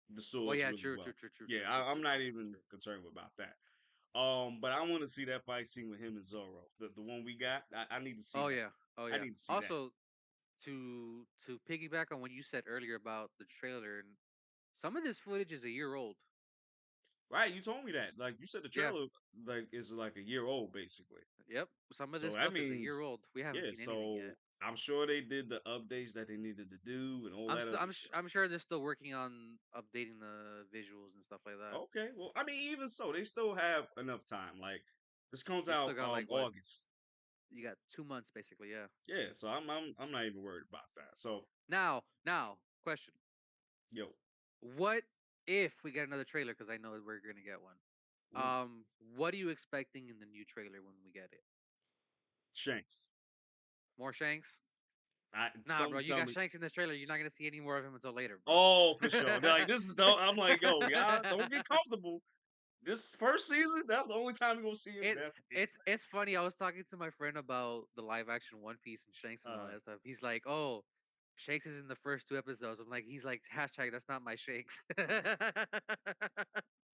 the Well, swords yeah, really true, true, well. true, true, Yeah, true, true, I'm true, not true, true, even true. concerned about that. But I want to see that fight scene with him and Zoro. The one we got. I need to see Oh that. yeah, oh I yeah. need to see that. Also, to piggyback on what you said earlier about the trailer, and some of this footage is a year old. Right, you told me that. Like you said, the Yeah, trailer like is like a year old basically. yep. Some of So this that stuff is a year means, old. We haven't yeah. seen anything So yet. I'm sure they did the updates that they needed to do and all that other shit. I'm sure they're still working on updating the visuals and stuff like that. Okay, well, I mean, even so, they still have enough time. Like this comes You out still got like what? August. You got 2 months basically. Yeah. Yeah, so I'm not even worried about that. So Now, question: yo, what if we get another trailer? Because I know we're gonna get one. ooh, What are you expecting in the new trailer when we get it? Shanks. More Shanks? Nah, bro, Something you tell got me. Shanks in this trailer. You're not gonna see any more of him until later, bro. Oh, for sure. Like this is the. I'm like, yo, y'all don't get comfortable. This first season, that's the only time you're gonna see him. it That's it. it's funny. I was talking to my friend about the live action One Piece and Shanks and all Uh, that stuff. He's like, "Oh, Shanks is in the first 2 episodes." I'm like, he's like, hashtag that's not my Shanks.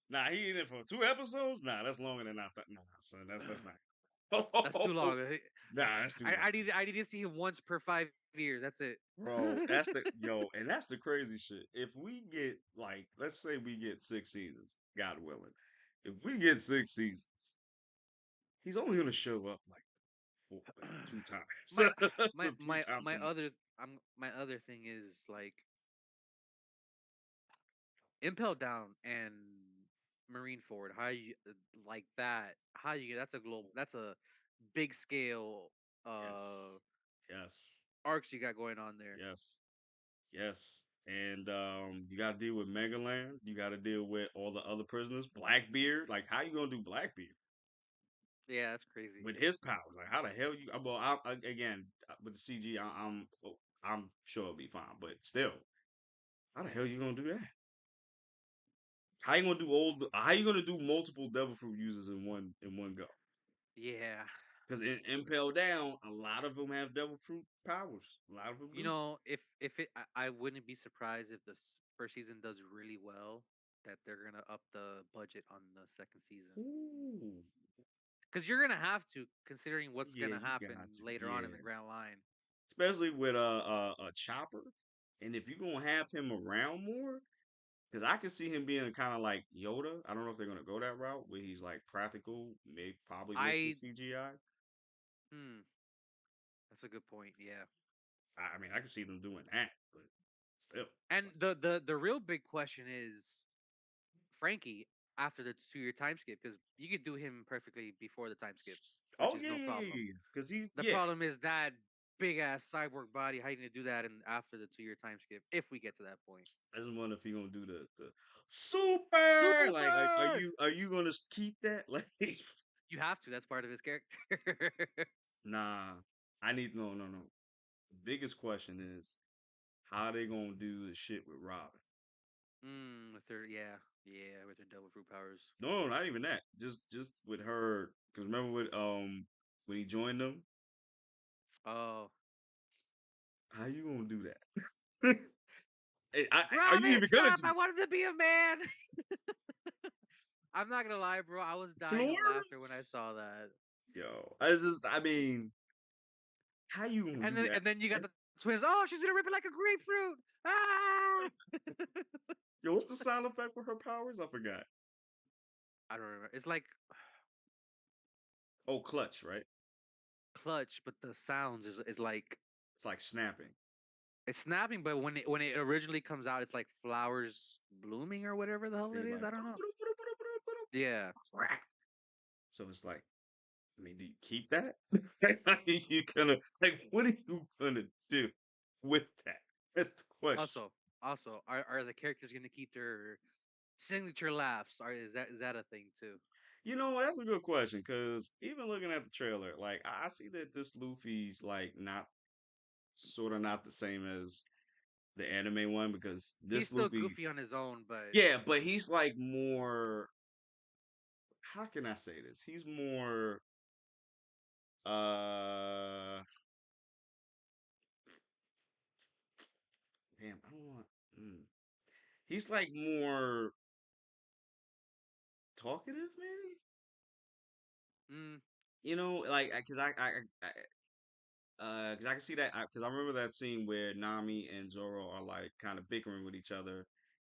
nah, he in it for 2 episodes. Nah, that's longer than I thought. Nah, son, that's not. That's too long. Nah, that's too long, I need to see him once per 5 years. That's it. bro. That's the yo, and that's the crazy shit. If we get like, let's say we get 6 seasons, God willing, if we get 6 seasons, he's only gonna show up like for two my times, my two my times my the other most. my other thing is like Impel Down and Marine Forward. How you like that? How you get that's a global that's a big scale Yes, yes, arcs you got going on there. yes, yes. And you got to deal with Megaland. You got to deal with all the other prisoners. Blackbeard, like how you gonna do Blackbeard Yeah, that's crazy. with his powers? Like how the hell you? Well, again with the CG, I'm sure it'll be fine, but still, how the hell you gonna do that? How you gonna do How you gonna do multiple Devil Fruit users in one go? Yeah. Because in Impel Down, a lot of them have Devil Fruit powers. A lot of them You do. know, if it I wouldn't be surprised if the first season does really well that they're gonna up the budget on the second season. Ooh, Because you're gonna have to, considering what's yeah, gonna you happen got to, later on in the yeah. Grand Line. Especially with a Chopper, and if you're gonna have him around more, because I can see him being kind of like Yoda. I don't know if they're gonna go that route where he's like practical, maybe probably mixed with I CGI. hmm, that's a good point. Yeah. I mean, I can see them doing that, but still, And like, the real big question is Frankie after the 2 year time skip, because you could do him perfectly before the time skip, which oh is yeah, no yeah, yeah, problem. yeah. Because he's The yeah. problem is that big ass cyborg body. How you gonna do that in after the 2 year time skip if we get to that point? I just wonder if he gonna do the super. Like, Super. are you gonna keep that? Like, You have to. That's part of his character. nah. I need no. The biggest question is how they gonna do the shit with Robin. With her, yeah, with her devil fruit powers. No, not even that. Just with her. Because remember with when he joined them, Oh, how you gonna do that? Are you Robin, even gonna stop! do I want him to be a man. I'm not gonna lie, bro. I was dying of laughter when I floors? saw that. Yo, I mean, how you gonna And do then that? and then you got And, the twins. Oh, she's gonna rip it like a grapefruit. Ah! yo, what's the sound effect for her powers? I forgot. I don't remember. It's like Oh, clutch, right? clutch, but the sounds is like It's like snapping. it's snapping. But when it originally comes out, it's like flowers blooming or whatever the hell They're it is. like, I don't know. Yeah. so it's like, I mean, do you keep that? You gonna like, what are you gonna do with that? That's the question. Also, also, are the characters gonna keep their signature laughs? Are is that a thing too? You know, that's a good question because even looking at the trailer, like I see that this Luffy's like not sort of not the same as the anime one because He's this still Luffy, goofy on his own, but yeah, but he's like more. How can I say this? He's more. Uh, damn, I don't want. Mm. He's like more talkative, maybe. mm, You know, like because because I can see that because I remember that scene where Nami and Zoro are like kind of bickering with each other,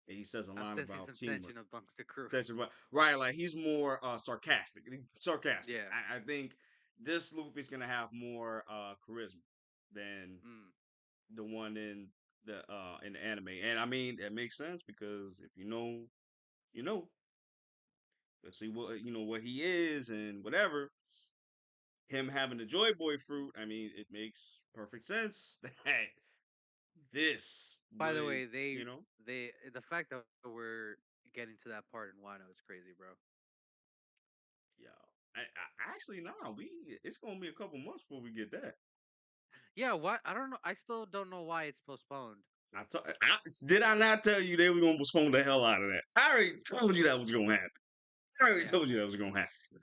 and he says a I'm line sensing about some teamwork. tension amongst the crew. Right, like he's more sarcastic. Sarcastic. Yeah. I think this Luffy's gonna have more charisma than Mm. the one in the anime, and I mean that makes sense because if you know, you know. Let's see what what he is and whatever. Him having the Joy Boy fruit, I mean, it makes perfect sense that this By the would, way, you know, they the fact that we're getting to that part in Wano is crazy, bro. yo, actually, nah, it's gonna be a couple months before we get that. Yeah, what? I don't know. I still don't know why it's postponed. Did I not tell you they were gonna postpone the hell out of that? I already told you that was gonna happen. I already Yeah. told you that was gonna happen.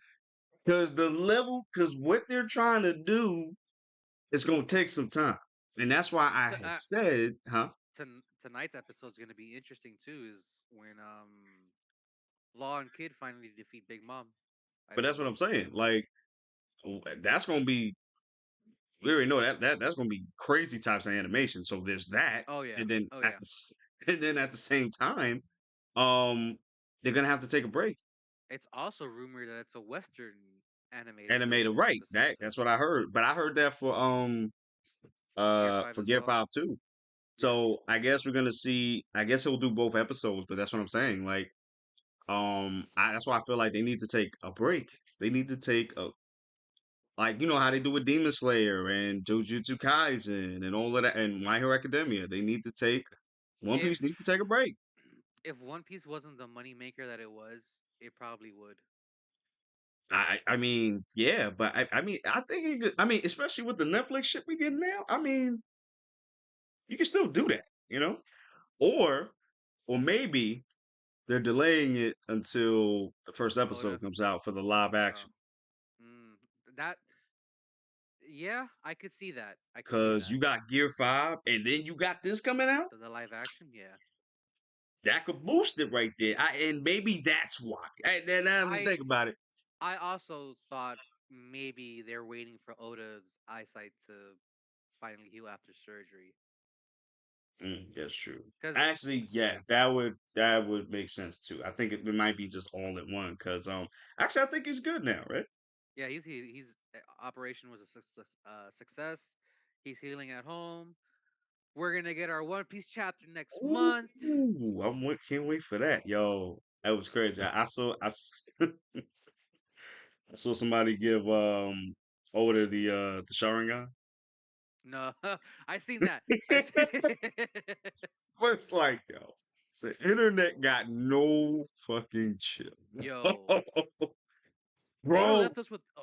Because what they're trying to do is gonna take some time, and that's why I T- had uh, said, huh? tonight's episode is gonna be interesting too. Is when Law and Kid finally defeat Big Mom. I But that's think. what I'm saying. Like that's gonna be we already know that's gonna be crazy types of animation. So there's that, Oh yeah. and then Oh yeah. and then at the same time, um, they're gonna have to take a break. It's also rumored that it's a Western. animated animated, version, right? essentially. That's what I heard. But I heard that Gear 5 for as Gear well. 5 too. Yeah. So I guess we're gonna see. I guess he'll do both episodes, but that's what I'm saying. Like, that's why I feel like they need to take a break. They need to take a like you know how they do with Demon Slayer and Jujutsu Kaisen and all of that and My Hero Academia. They need to take One If Piece needs to take a break. if One Piece wasn't the money maker that it was, it probably would. I mean, yeah, but I mean, I think I mean, especially with the Netflix shit we get now. I mean, you can still do that, you know, or or maybe they're delaying it until the first Oda. episode comes out for the live Oh. action Mm, that yeah, I could see that. I could see because that. you got Gear 5 and then you got this coming out. The live action, yeah. That could boost it right there. And maybe that's why. And then I think about it. I also thought maybe they're waiting for Oda's eyesight to finally heal after surgery. That's true. Cause Actually, yeah, that would make sense too. I think it might be just all in one because actually I think he's good now, right? yeah, he's operation was a success. He's healing at home. We're gonna get our One Piece chapter next month. Ooh, can't wait for that, yo. That was crazy. I saw somebody give Oda the Sharingan. No, I seen that. I see. But it's like, yo, the internet got no fucking chill. Yo, Bro,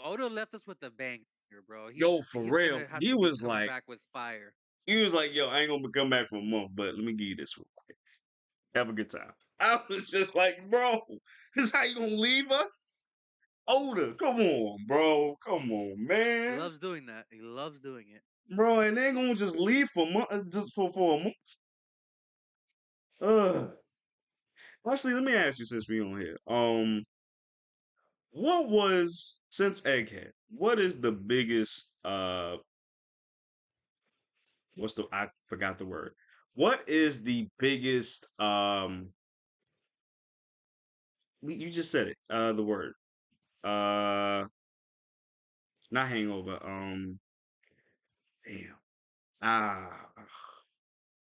Oda left us with a banger, bro. yo, for He's real. gonna have to be coming back with fire. He was like, yo, I ain't gonna come back for a month, but let me give you this one. Have a good time. I was just like, bro, this how you gonna leave us? Oda, come on, bro. Come on, He man. loves doing that. He loves doing it. Bro, and they gonna just leave for month just for a month. Ugh. Actually, let me ask you since we on here. What was since Egghead? What is the biggest? What's the? I forgot the word. What is the biggest? You just said it. The word. Uh, not hangover. Damn. Ah.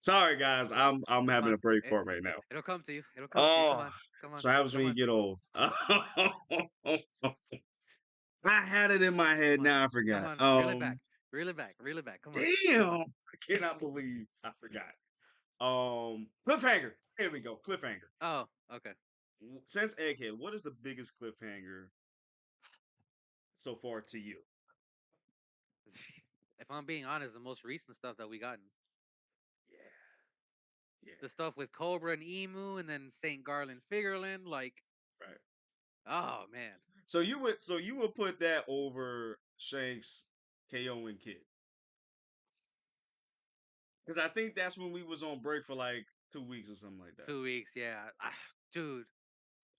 Sorry, guys. I'm Come having on, a brain fart right it'll come to you. It'll come to you. Come now. on, come on, So happens when come you on, get old. I had it in my head. come on, Now I come forgot. on. Reel it back. Reel it back. Reel it back. Come on, come Damn. on. I cannot believe I forgot. Cliffhanger. Here we go. Cliffhanger. Oh, okay. Since Egghead, what is the biggest cliffhanger so far to you? If I'm being honest, the most recent stuff that we gotten, Yeah. the stuff with Cobra and Emu, and then Saint Garland Figureland, like, Right. oh man, So you would put that over Shanks, KO, and Kid because I think that's when we was on break for like 2 weeks or something like that. 2 weeks, yeah, dude.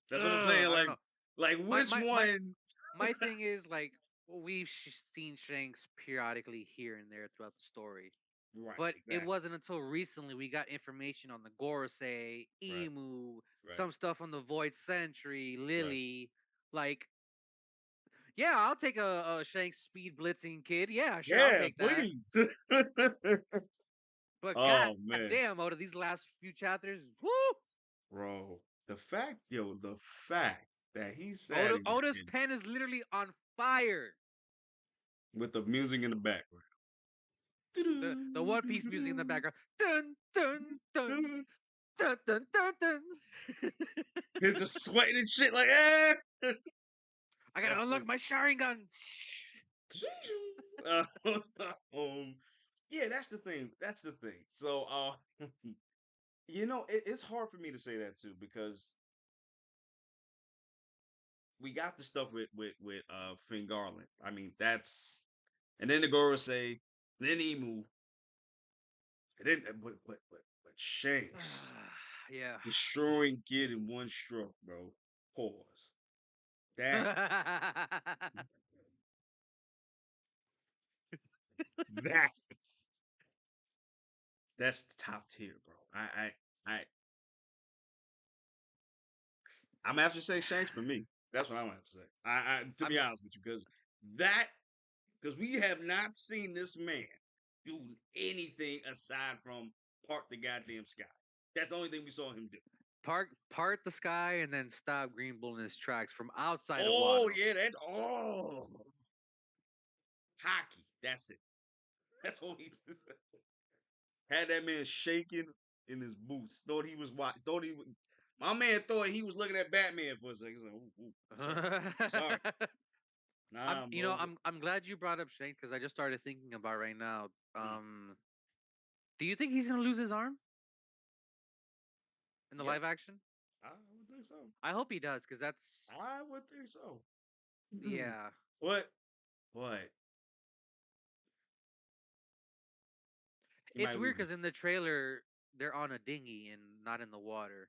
That's what I'm saying. I don't Like, know. like My which my my one? my thing is like we've seen Shanks periodically here and there throughout the story, Right. but it Exactly. wasn't until recently we got information on the Gorosei, Right. Emu, Right. some stuff on the Void Sentry, Right. Lily. Like, yeah, I'll take a Shanks speed blitzing kid. Yeah, sure, I'll Yeah. take that. Please. But god Oh man, damn, out of these last few chapters, whoo! bro. The fact that he sat in Oda's here pen is literally on fire. with the music in the background. The One Piece music in the background. Dun dun dun dun dun dun dun. He's just sweating and shit like, eh. I gotta unlock my Sharingan. Uh, um, yeah, that's the thing. That's the thing. So, it's hard for me to say that too because we got the stuff with Finn Garland. I mean, and then the Gorosei, then Emu, and then but Shanks Yeah. destroying Kid in one stroke, bro. Pause. That that's that's the top tier, bro. I'm gonna have to say Shanks for me. That's what I'm gonna have to say. To be I'm honest with you, because That because we have not seen this man do anything aside from park the goddamn sky. That's the only thing we saw him do. Part the sky and then stop Green Bull in his tracks from outside of Oh water. yeah, that hockey. That's it. That's all he had that man shaking in his boots. Thought he was watching. Thought he was. My man thought he was looking at Batman for a second. He's like, ooh, ooh, I'm sorry. I'm sorry. I'm Nah, you know bro. I'm glad you brought up Shane because I just started thinking about right now. Mm, Do you think he's gonna lose his arm in the yeah, live action? I would think so. I hope he does because that's I would think so. yeah. What? But he It's might weird lose because this. in the trailer they're on a dinghy and not in the water.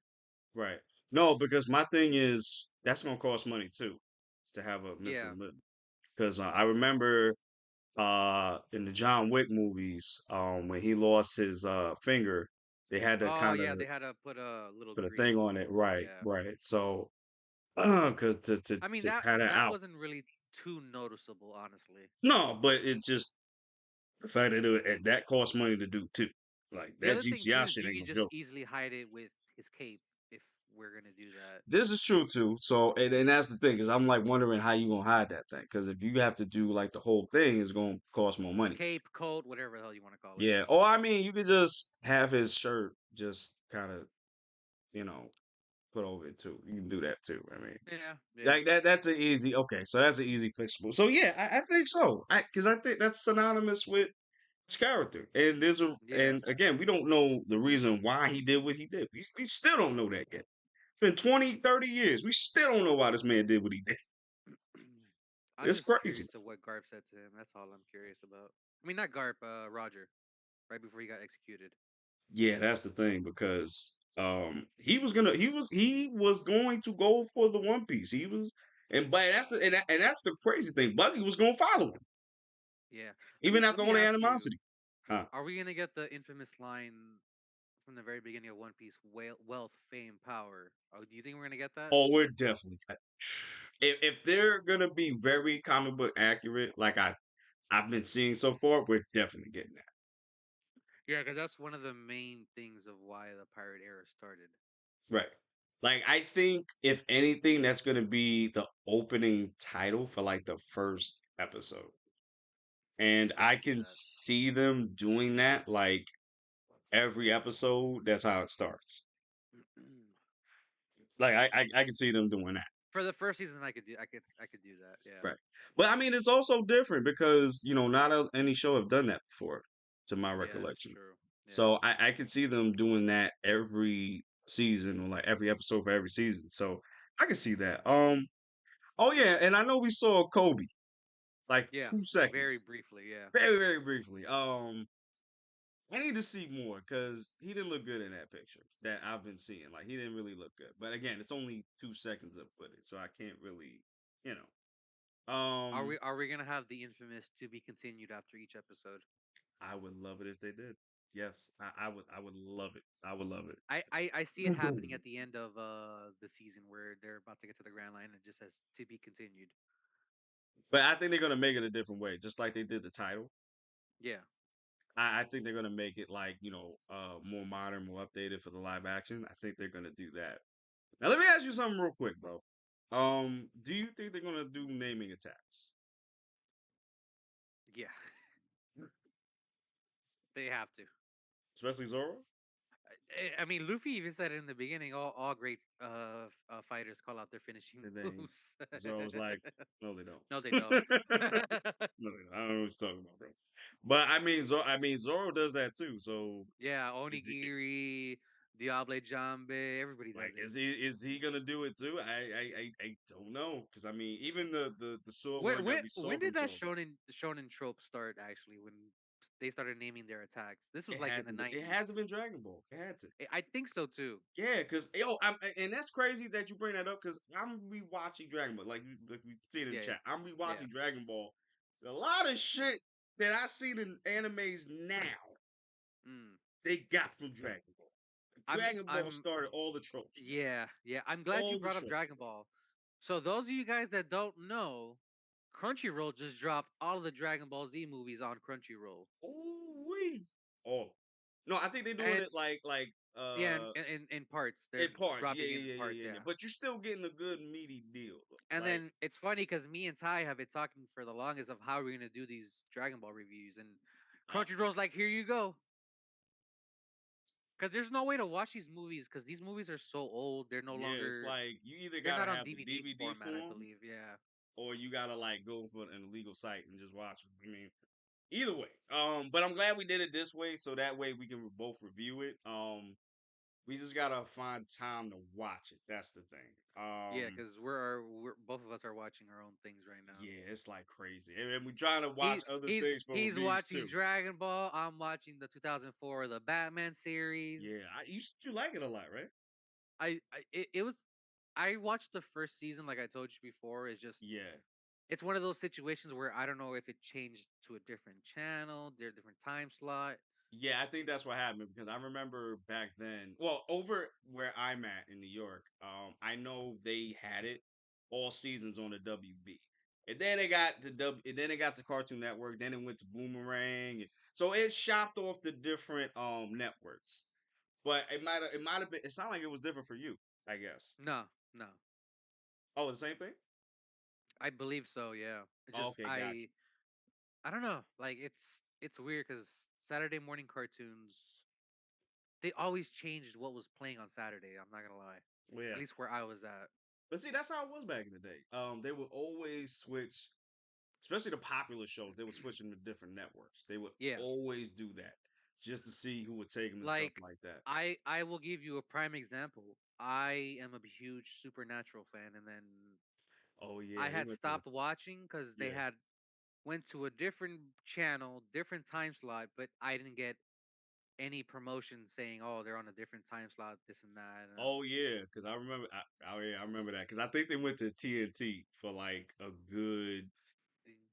Right. No, because my thing is that's gonna cost money too to have a Yeah. missing limb. Because I remember in the John Wick movies, when he lost his finger, they had to Oh kind of yeah, they had to put a little put a thing green. on it. Right, Yeah. right. So because I mean to that have that that out. wasn't really too noticeable, honestly. No, but it's just the fact that that costs money to do too. Like The that other thing GCI too is shit you ain't could no just joke. easily hide it with his cape if we're gonna do that. This is true too. So, and that's the thing, is I'm like wondering how you gonna hide that thing. Because if you have to do like the whole thing, it's gonna cost more money. Cape, coat, whatever the hell you want to call it. Yeah. Or I mean, you could just have his shirt just kind of, you know, put over it too. You can do that too. I mean, Yeah, yeah, like that. That's an easy. Okay, so that's an easy fixable. So yeah, I think so. Because I think that's synonymous with his character. And yeah. and again, we don't know the reason why he did what he did. We still don't know that yet. It's been 20, 30 years. We still don't know why this man did what he did. I'm It's just crazy. curious of what Garp said to him. That's all I'm curious about. I mean, not Garp, Roger, right before he got executed. Yeah, that's the thing because he was going to go for the One Piece. He was but and that's the crazy thing. Buggy was going to follow him Yeah. Let even me let after me all the ask you: animosity. Huh? are we gonna get the infamous line from the very beginning of One Piece? Wealth, fame, power. Oh, do you think we're gonna get that? Oh, we're definitely if they're gonna be very comic book accurate, like I've been seeing so far, we're definitely getting that. Yeah, because that's one of the main things of why the pirate era started. Right. Like I think if anything, that's gonna be the opening title for like the first episode. And I I can see can that. see them doing that like every episode. That's how it starts. Like I can see them doing that. For the first season, I could do that. Yeah. Right. But I mean, it's also different because not any show have done that before, to my Yeah, that's recollection. true. Yeah. So I could see them doing that every season or like every episode for every season. So I can see that. Oh yeah, and I know we saw Kobe like Yeah. 2 seconds, Very briefly. Yeah. very very briefly. I need to see more because he didn't look good in that picture that I've been seeing. Like he didn't really look good. But again, it's only 2 seconds of footage, so I can't really, you know. Are Um, we are we gonna have the infamous to be continued after each episode? I would love it if they did. Yes, I would love it. I would love it. I see it happening at the end of the season where they're about to get to the Grand Line and it just says to be continued. But I think they're gonna make it a different way, just like they did the title. Yeah. I think they're gonna make it like more modern, more updated for the live action. I think they're gonna do that. Now let me ask you something real quick, bro. Do you think they're gonna do naming attacks? Yeah. They have to. Especially Zoro? I mean, Luffy even said it in the beginning. All great fighters call out their finishing The names. moves. Zoro was like, no, they don't. No, they No, don't. they don't. I don't know what you're talking about, bro. But I mean, Zoro does that too. So Yeah, is he Onigiri, Diable Jambe, everybody like does it. is he gonna do it too? I don't know because I mean, even the sword When word that when we saw when from did that Zoro, shonen trope start? Actually, when they started naming their attacks, this was like in the it had to '90s. been Dragon Ball. It had to. I think so too. Yeah, because and that's crazy that you bring that up because I'm rewatching Dragon Ball. Like we see it in the Yeah, yeah, chat, I'm yeah. rewatching Dragon Ball. A lot of shit that I see in animes now Mm. they got from Dragon Ball. Dragon Ball I'm started all the tropes, man. yeah, yeah. I'm glad you All the brought up tropes. Dragon Ball. So those of you guys that don't know, Crunchyroll just dropped all of the Dragon Ball Z movies on Crunchyroll, Ooh wee. Oh no, I think they're doing and it like yeah, in parts they're in parts. Yeah, dropping yeah, it in yeah, yeah, parts, yeah, yeah. yeah. But you're still getting a good meaty deal. And Like then it's funny because me and Ty have been talking for the longest of how we're gonna do these Dragon Ball reviews, and oh Crunchyroll's like, "Here you go," because there's no way to watch these movies because these movies are so old. They're no yeah, it's longer. like you either They're gotta not on have the DVD DVD format, I form believe. Yeah, or you gotta like go for an illegal site and just watch it. I mean, either way. But I'm glad we did it this way, so that way we can both review it. We just gotta find time to watch it. That's the thing. yeah, because we're both of us are watching our own things right now. Yeah, it's like crazy, and we trying to watch He other he's things for he's reviews watching too. Dragon Ball. I'm watching the 2004 the Batman series. Yeah, you like it a lot, right? It was I watched the first season like I told you before. Yeah, It's one of those situations where I don't know if it changed to a different channel, their different time slot. yeah. I think that's what happened because I remember back then. Well, over where I'm at in New York, I know they had it all seasons on the WB, and then it got to and then it got to Cartoon Network. Then it went to Boomerang, so it shopped off the different networks. But it might have been. It sounded like it was different for you, I guess. No, no, Oh, the same thing. I believe so. Yeah, it's Oh, just okay, gotcha. I don't know. Like it's weird because Saturday morning cartoons they always changed what was playing on Saturday. I'm not gonna lie. Well, At yeah. least where I was at. But see, that's how it was back in the day. They would always switch, especially the popular shows. They would switch them to different networks. They would Yeah, always do that just to see who would take them and stuff like like that. I will give you a prime example. I am a huge Supernatural fan, and then Oh I yeah, they had went to stopped watching because they yeah. had went to a different channel, different time slot, but I didn't get any promotion saying, "Oh, they're on a different time slot, this and that." And Oh yeah, because I remember. Oh yeah, I remember that because I think they went to TNT for like a good.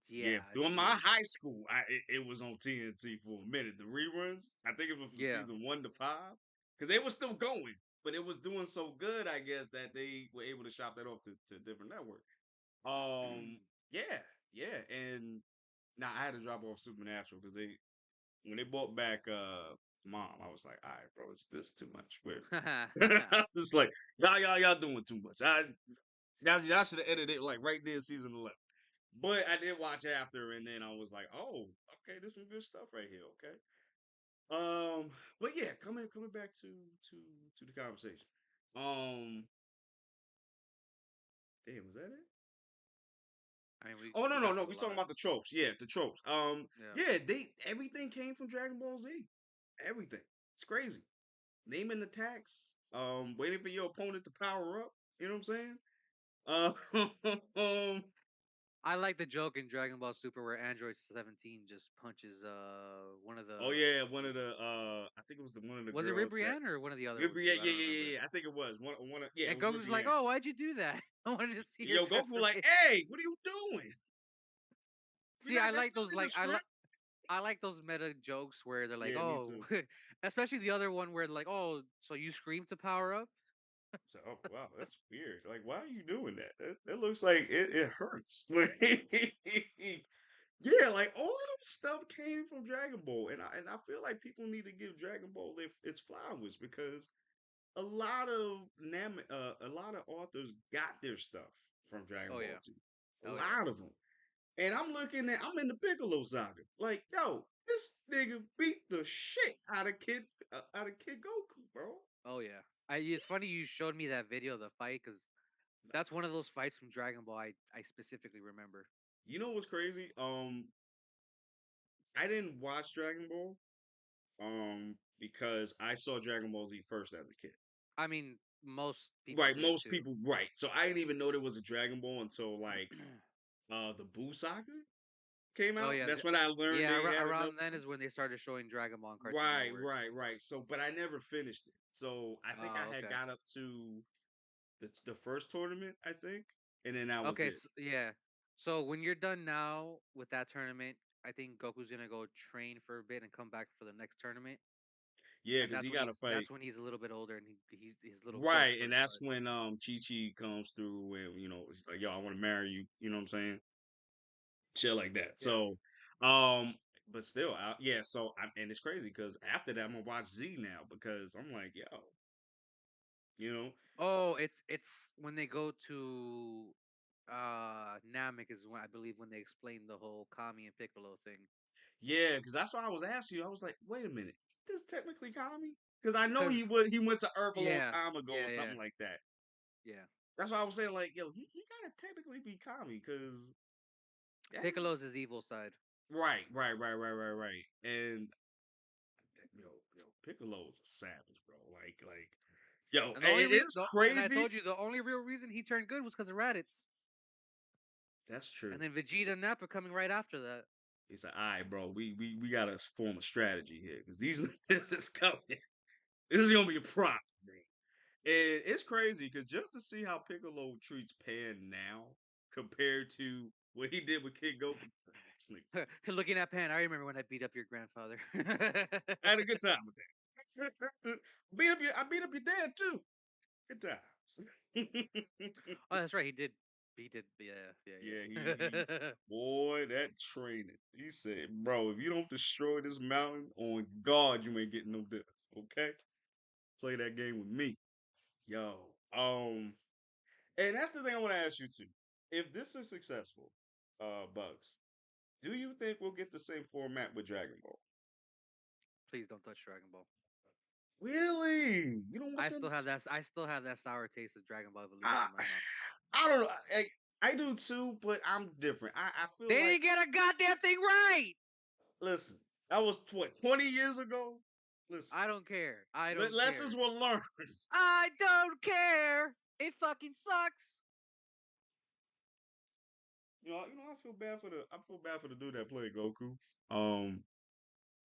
Yeah, yeah, it's during my weird. high school, it was on TNT for a minute. The reruns, I think it was from Yeah. season 1 to 5, because they were still going, but it was doing so good, I guess, that they were able to shop that off to a different network. Yeah, yeah, and now I had to drop off Supernatural because they when they brought back Mom, I was like, all right, bro, it's this too much. Wait. I was just like, y'all doing too much. Y'all should have edited it like right there, season 11. But I did watch after, and then I was like, "Oh, okay, there's some good stuff right here." Okay, but yeah, coming back to the conversation. Um, damn, was that it? I mean, Oh no, we no, got no, through we a talking lot. about the tropes. Yeah, the tropes. Yeah. Yeah, they everything came from Dragon Ball Z. Everything. It's crazy. Naming attacks. Waiting for your opponent to power up. You know what I'm saying? Um, I like the joke in Dragon Ball Super where Android 17 just punches one of oh the yeah, one of the I think it was the one of the was it girls that Ribrianne or one of the other yeah, ones yeah, too? I yeah, don't yeah, remember. yeah. I think it was one of yeah, it And was Goku's like, Ribrianne. "Oh, why'd you do that? I wanted to see your Yo, Goku like, transformation." hey, what are you doing? We See, not I that's like not those in the like script. I like those meta jokes where they're like, Yeah, me "Oh," too. especially the other one where like, "Oh, so you scream to power up?" So, oh wow, that's weird. Like, why are you doing that? That looks like it hurts. Yeah, like all of them stuff came from Dragon Ball, and I feel like people need to give Dragon Ball its flowers because a lot of authors got their stuff from Dragon Oh Ball yeah. Z. A Oh yeah. lot of them. And I'm in the Piccolo saga. Like, yo, this nigga beat the shit out of Kid Goku, bro. Oh yeah. It's funny you showed me that video of the fight cuz that's one of those fights from Dragon Ball I specifically remember. You know what's crazy? I didn't watch Dragon Ball because I saw Dragon Ball Z first as a kid. I mean, most people Right, did most too. people right. So I didn't even know there was a Dragon Ball until like the Buu saga came Oh out. yeah. That's when I learned Yeah, they had another around then one. is when they started showing Dragon Ball on Cartoon Right, Network. right, right. So, but I never finished it. So I think I Oh, had okay. got up to the first tournament, I think, and then that was Okay, it. so, yeah. So when you're done now with that tournament, I think Goku's gonna go train for a bit and come back for the next tournament, Yeah, and because he got to fight. that's when he's a little bit older and he's his little belt Right, and first that's starts. when Chi Chi comes through and he's like, "Yo, I want to marry you." You know what I'm saying? shit like that. Yeah. So, but still, yeah. So, and it's crazy because after that, I'm gonna watch Z now because I'm like, yo, you know, Oh, it's when they go to Namek is when I believe when they explain the whole Kami and Piccolo thing. yeah, because that's why I was asking you. I was like, wait a minute, this technically Kami? Because I know Cause he went to Earth a long yeah, time ago or yeah, yeah, something like that. yeah. That's why I was saying like, yo, he gotta technically be Kami because that's Piccolo's his evil side. right. And yo, Piccolo's a savage, bro. Like, yo, And the only reason, it's and I crazy. told you the only real reason he turned good was because of Raditz. That's true. And then Vegeta and Nappa coming right after that. He said, "All right, bro, we gotta form a strategy here because these this is coming. This is gonna be a problem, man." And it's crazy because just to see how Piccolo treats Pan now compared to what he did with Kid Goku, this nigga- Looking at Pan, I remember when I beat up your grandfather. I had a good time with that. I beat up your dad too. Good times. Oh, that's right. He did. He did. Yeah, Yeah, yeah, he yeah. boy, that training. He said, bro, if you don't destroy this mountain, on God, you ain't getting no dinner. Okay? Play that game with me. Yo. And that's the thing I want to ask you too. If this is successful, Bugs, do you think we'll get the same format with Dragon Ball? Please don't touch Dragon Ball. Really? You don't want them to I still have that sour taste of Dragon Ball Evolution I, in my mouth. I don't know. I do too, but I'm different. I feel They like didn't get a goddamn thing right. listen, that was what, 20 years ago? Listen. I don't care. I don't Lessons care. were learned. I don't care. It fucking sucks. I feel bad for the dude that played Goku. Um,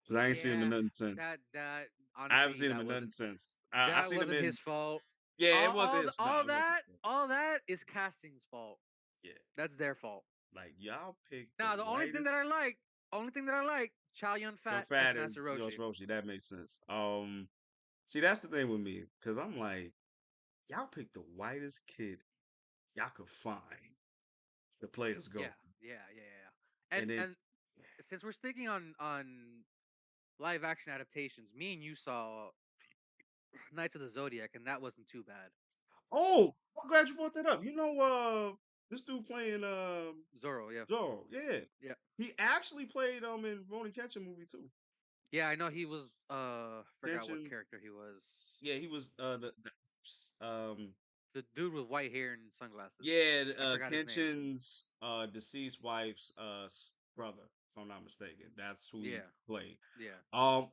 because I ain't seen him in Yeah, nothing since. that I haven't honestly seen him in nothing since. I that seen him wasn't in. his fault. Yeah, it wasn't his. Nah, it wasn't his fault. All that is casting's fault. Yeah, That's their fault. like y'all picked the Now the whitest. only thing that I like, Chow Yun Your Fat as fat Master is Roshi. Roshi. That makes sense. See, that's the thing with me, because I'm like, y'all picked the whitest kid y'all could find to play as Yeah, Goku, yeah. and then And since we're sticking on live action adaptations, me and you saw Knights of the Zodiac, and that wasn't too bad. oh, I'm glad you brought that up. This dude playing Zoro, yeah, Zoro, yeah. yeah, He actually played in Ronnie Kenshin movie too. yeah. I know he was. Forgot what Kenshin, character he was. yeah, he was The dude with white hair and sunglasses. yeah, I forgot his name. Kenshin's deceased wife's brother, if I'm not mistaken. That's who he Yeah, played. yeah.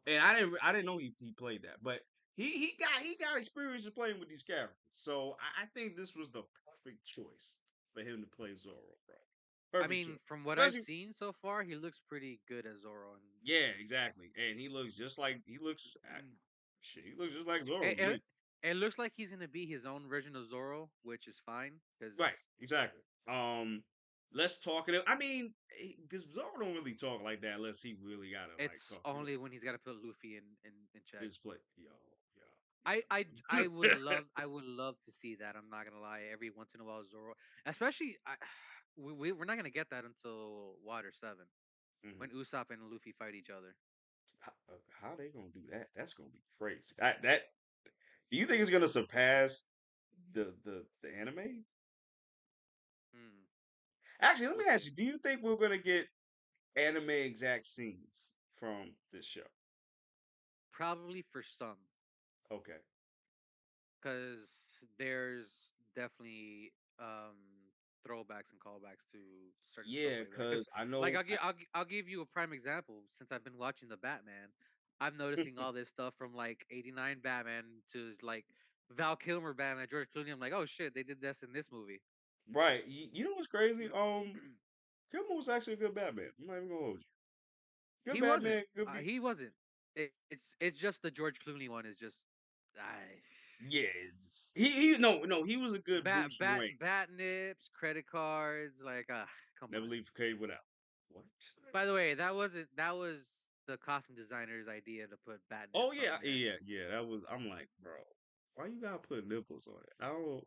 And I didn't know he played that, but he got experience in playing with these characters. So I think this was the perfect choice for him to play Zoro, bro. I Perfect choice. mean, from what I've Especially seen so far, he looks pretty good as Zoro, yeah, exactly. And he looks just like and shit, he looks just like Zoro it, to it, me. it looks like he's gonna be his own version of Zoro, which is fine because Right, exactly. Let's talk it. I mean, because Zoro don't really talk like that unless he really gotta like it's talk to only when he's got to put Luffy in check. his play. Yo, I yo. I would love to see that. I'm not gonna lie. Every once in a while, Zoro, especially we're not gonna get that until Water 7 Mhm. when Usopp and Luffy fight each other. How they gonna do that? That's gonna be crazy. That do you think it's gonna surpass the anime? Hmm, Actually, let me we'll ask see. you: do you think we're gonna get anime exact scenes from this show? Probably for some, Okay. because there's definitely throwbacks and callbacks to certain stuff Yeah, like that. Because because I like know. I'll give you a prime example. Since I've been watching the Batman, I'm noticing all this stuff from like '89 Batman to like Val Kilmer Batman, George Clooney. I'm like, oh shit, they did this in this movie. Right. You know what's crazy? Kilmer was actually a good Batman. I'm not even gonna hold you. Good He wasn't. Batman. Good be. He wasn't. It's just the George Clooney one is just. I Yeah. He no he was a good Bruce Wayne. bat nips, credit cards, like come Never on. leave a cave without. What? By the way, that was the costume designer's idea to put bat Oh nips on yeah, there. yeah. That was. I'm like, bro, why you gotta put nipples on it? I don't.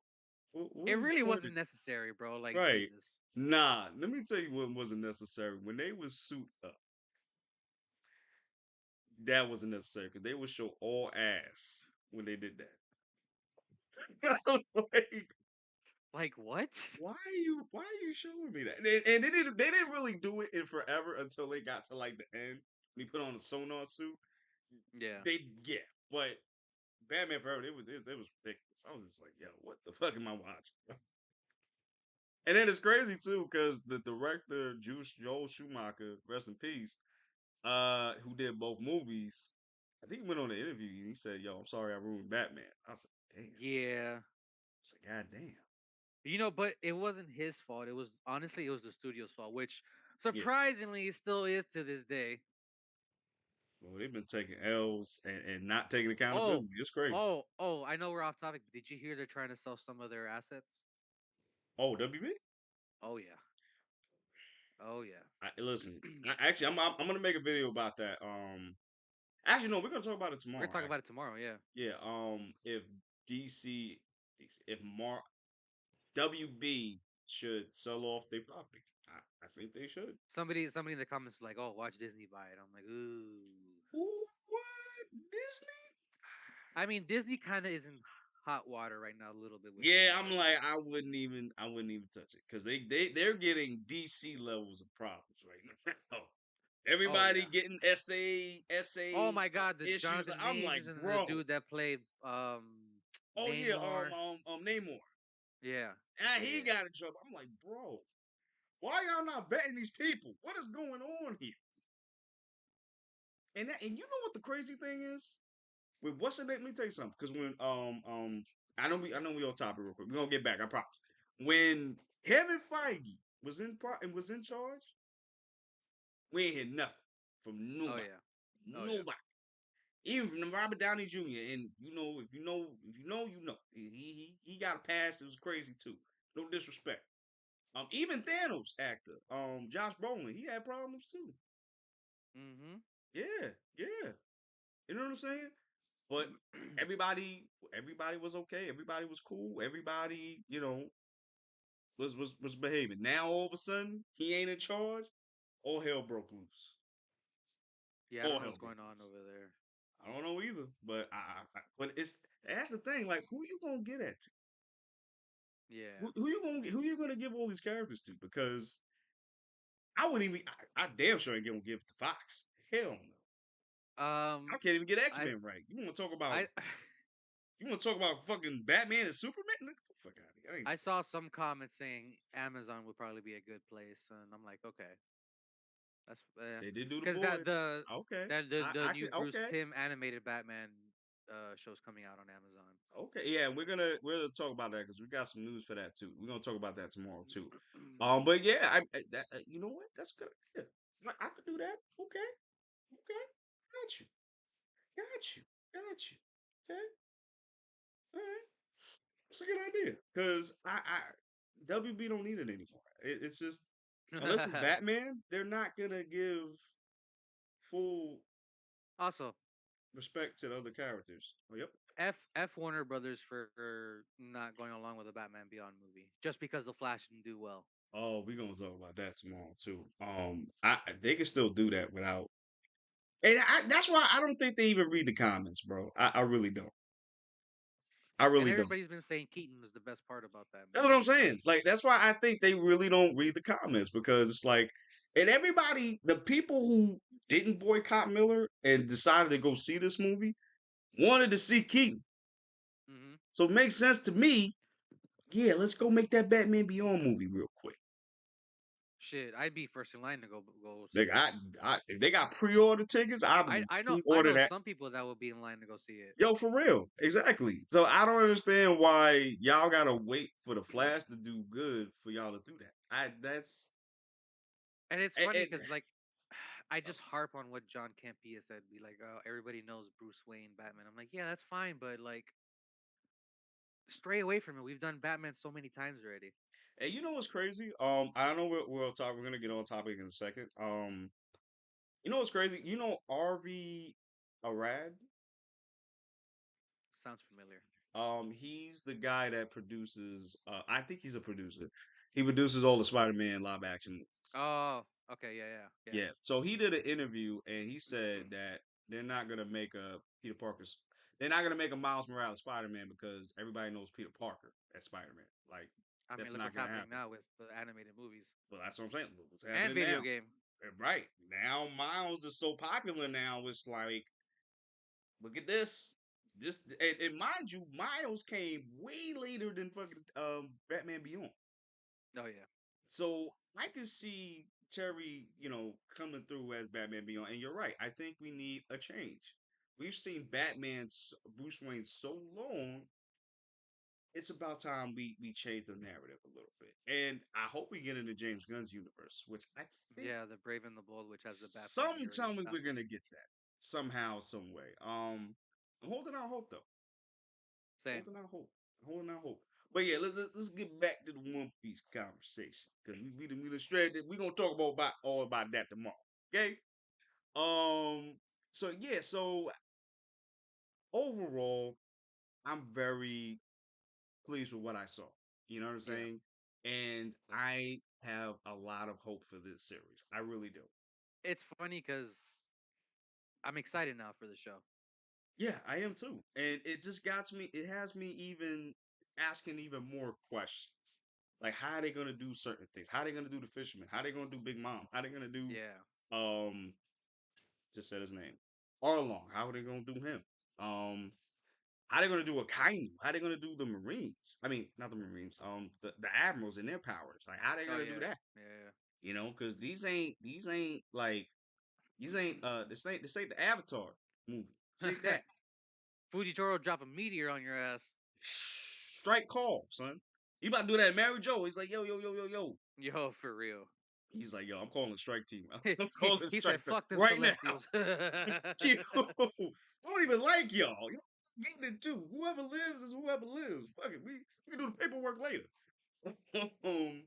What It is the really point? wasn't necessary, bro. Like Right. Jesus. Nah, let me tell you what wasn't necessary. When they was suit up, that wasn't necessary because they would show all ass when they did that. I was like, Like what? why are you showing me that? And they didn't really do it in forever until they got to like the end. When he put on the sonar suit. Yeah. Yeah, but Batman Forever, it was ridiculous. I was just like, yo, what the fuck am I watching? And then it's crazy too, because the director, Joel Schumacher, rest in peace, who did both movies, I think he went on an interview and he said, yo, I'm sorry I ruined Batman. I was like, damn. I Yeah. was like, God damn. But it wasn't his fault. It was honestly it was the studio's fault, which Yeah. surprisingly it still is to this day. Well, they've been taking L's and not taking Oh, accountability. It's crazy. I know we're off topic, but did you hear they're trying to sell some of their assets? Oh, WB? Oh yeah. Oh yeah. Listen, actually, I'm gonna make a video about that. Actually, no, we're gonna talk about it We're gonna tomorrow. talk about it Actually, tomorrow, yeah. yeah. If DC, if WB should sell off their property, I think they should. Somebody in the comments is like, "Oh, watch Disney buy it." I'm like, "Ooh." Ooh, what Disney? I mean, Disney kind of is in hot water right now a little bit with Yeah, I'm Marvel. like, I wouldn't even touch it because they're getting DC levels of problems right now. Oh Everybody yeah. getting Oh SA my God, the issues. Jonathan I'm like, Majors and the bro. dude that played Oh yeah, Namor. Namor. Yeah. And he Yeah. got in trouble. I'm like, bro, why y'all not betting these people? What is going on here? And you know what the crazy thing is? With what's the name? Let me tell you something. Because when I know we on topic real quick. We're gonna get back, I promise. When Kevin Feige was in charge, we ain't hear nothing from Oh nobody. yeah. Oh yeah. Nobody. Even from Robert Downey Jr. And if you know. He got a pass. It was crazy too. No disrespect. Even Thanos actor, Josh Brolin, he had problems too. Mhm. Yeah, yeah. You know what I'm saying? But everybody was okay. Everybody was cool. Everybody, was behaving. Now all of a sudden, he ain't in charge. All hell broke loose. Yeah, I don't All know hell what's broke going on loose. over there. I don't know either, but but that's the thing. Like, who you gonna get at? To? Yeah. Who you gonna give all these characters to? Because I wouldn't even. I damn sure ain't gonna give it to Fox. Hell no. I Um, can't even get X I Men right. You want to talk about? I You want to talk about fucking Batman and Superman? Get the fuck out of here. I ain't I saw some comments saying Amazon would probably be a good place, and I'm like, okay, that's They did do the because that boys. the Okay. that the I new can Bruce okay. Timm animated Batman show's coming out on Amazon. Okay. Yeah, we're gonna talk about that because we got some news for that too. We're gonna talk about that tomorrow too. But yeah, you know what? That's a good idea. I could do that. Okay. Okay. Got you. Got you. Got you. Okay. All right. It's a good idea because WB don't need it anymore. It's just unless it's Batman, they're not gonna give full Also, respect to the other characters. Oh, yep. F Warner Brothers for not going along with the Batman Beyond movie just because the Flash didn't do well. Oh, we're gonna talk about that tomorrow too. They can still do that without, and that's why I don't think they even read the comments, bro. I really don't. I And really don't. everybody's been saying Keaton was the best part about that That's what I'm movie. saying. Like that's why I think they really don't read the comments because it's like, and everybody, the people who didn't boycott Miller and decided to go see this movie wanted to see Keaton. Hmm. So it makes sense to me. Yeah, let's go make that Batman Beyond movie real quick. Shit, I'd be first in line to go Like see it. if they got pre-order tickets, I'd I pre-order know that. some people that would be in line to go see it. Yo, for real, exactly. So I don't understand why y'all gotta wait for the Flash to do good for y'all to do that. I that's And it's and, funny and, because like I just harp on what John Campea said, be like, "Oh, everybody knows Bruce Wayne, Batman." I'm like, "Yeah, that's fine, but like, stray away from it. We've done Batman so many times already." and you know what's crazy? I know we're on topic. We're gonna get on topic in a second. You know what's crazy? You know RV Arad. Sounds familiar. He's the guy that produces. I think he's a producer. He produces all the Spider-Man live action movies. Oh, okay, yeah, yeah, Yeah. So he did an interview and he said that they're not gonna make a Peter Parker's. They're not gonna make a Miles Morales Spider-Man because everybody knows Peter Parker as Spider-Man. Like I mean, that's look not what's gonna happening happen. now with the animated movies So that's what I'm saying. What's and happening video now? game. Right now, Miles is so popular now. It's like, look at this. This and mind you, Miles came way later than fucking Batman Beyond. Oh yeah, So I can see Terry, coming through as Batman Beyond. And you're right. I think we need a change. We've seen Batman's Bruce Wayne so long. It's about time we change the narrative a little bit. And I hope we get into James Gunn's universe, which I think yeah. The Brave and the Bold, which has the Bat family already sometime we're established. gonna get that somehow, some way. I'm holding out hope though. Same. Holding out hope. Holding out hope. But yeah, let's get back to the One Piece conversation because we done strayed. We're gonna talk about all about that tomorrow. Okay. Um. So yeah. So overall, I'm very pleased with what I saw. You know what I'm Yeah, saying? And I have a lot of hope for this series. I really do. it's funny because I'm excited now for the show. Yeah, I am too. And it just got me, it has me even asking even more questions. Like how are they gonna do certain things? How are they gonna do the fisherman? How are they gonna do Big Mom? How are they gonna do Yeah. um just said his name. Arlong, how are they gonna do him? How they gonna do a Kainu? How they gonna do the Marines? I mean, not the Marines, the admirals and their powers. Like how they Oh gonna do yeah. that? Yeah. Because these ain't like this ain't the Avatar movie. This ain't Yeah. that. Fujitoro drop a meteor on your ass. Strike call, son. You about to do that, Mary Joe? He's like, yo, yo, yo, yo, yo. Yo, for real. He's like, yo, I'm calling the strike team. he, I'm he calling he strike said, team "Fuck them right now. Celestials." Yo, I don't even like y'all. Y'all getting it too. Whoever lives is whoever lives. Fuck it. We can do the paperwork later. um,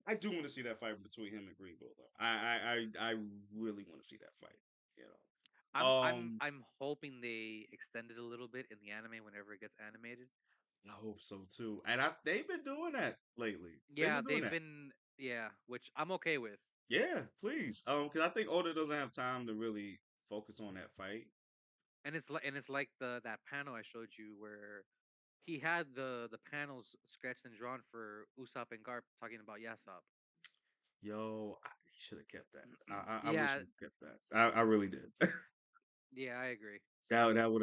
I do want to see that fight between him and Greenville, though. I really want to see that fight. You know. I'm hoping they extend it a little bit in the anime whenever it gets animated. I hope so too. And they've been doing that lately. They've Yeah, been doing they've that. been which I'm okay with. Yeah, please. Because I think Oda doesn't have time to really focus on that fight. And it's like the that panel I showed you where he had the panels sketched and drawn for Usopp and Garp talking about Yasop. Yo, I should have kept that. I wish Yeah, you kept that. I really did. yeah, I agree. That would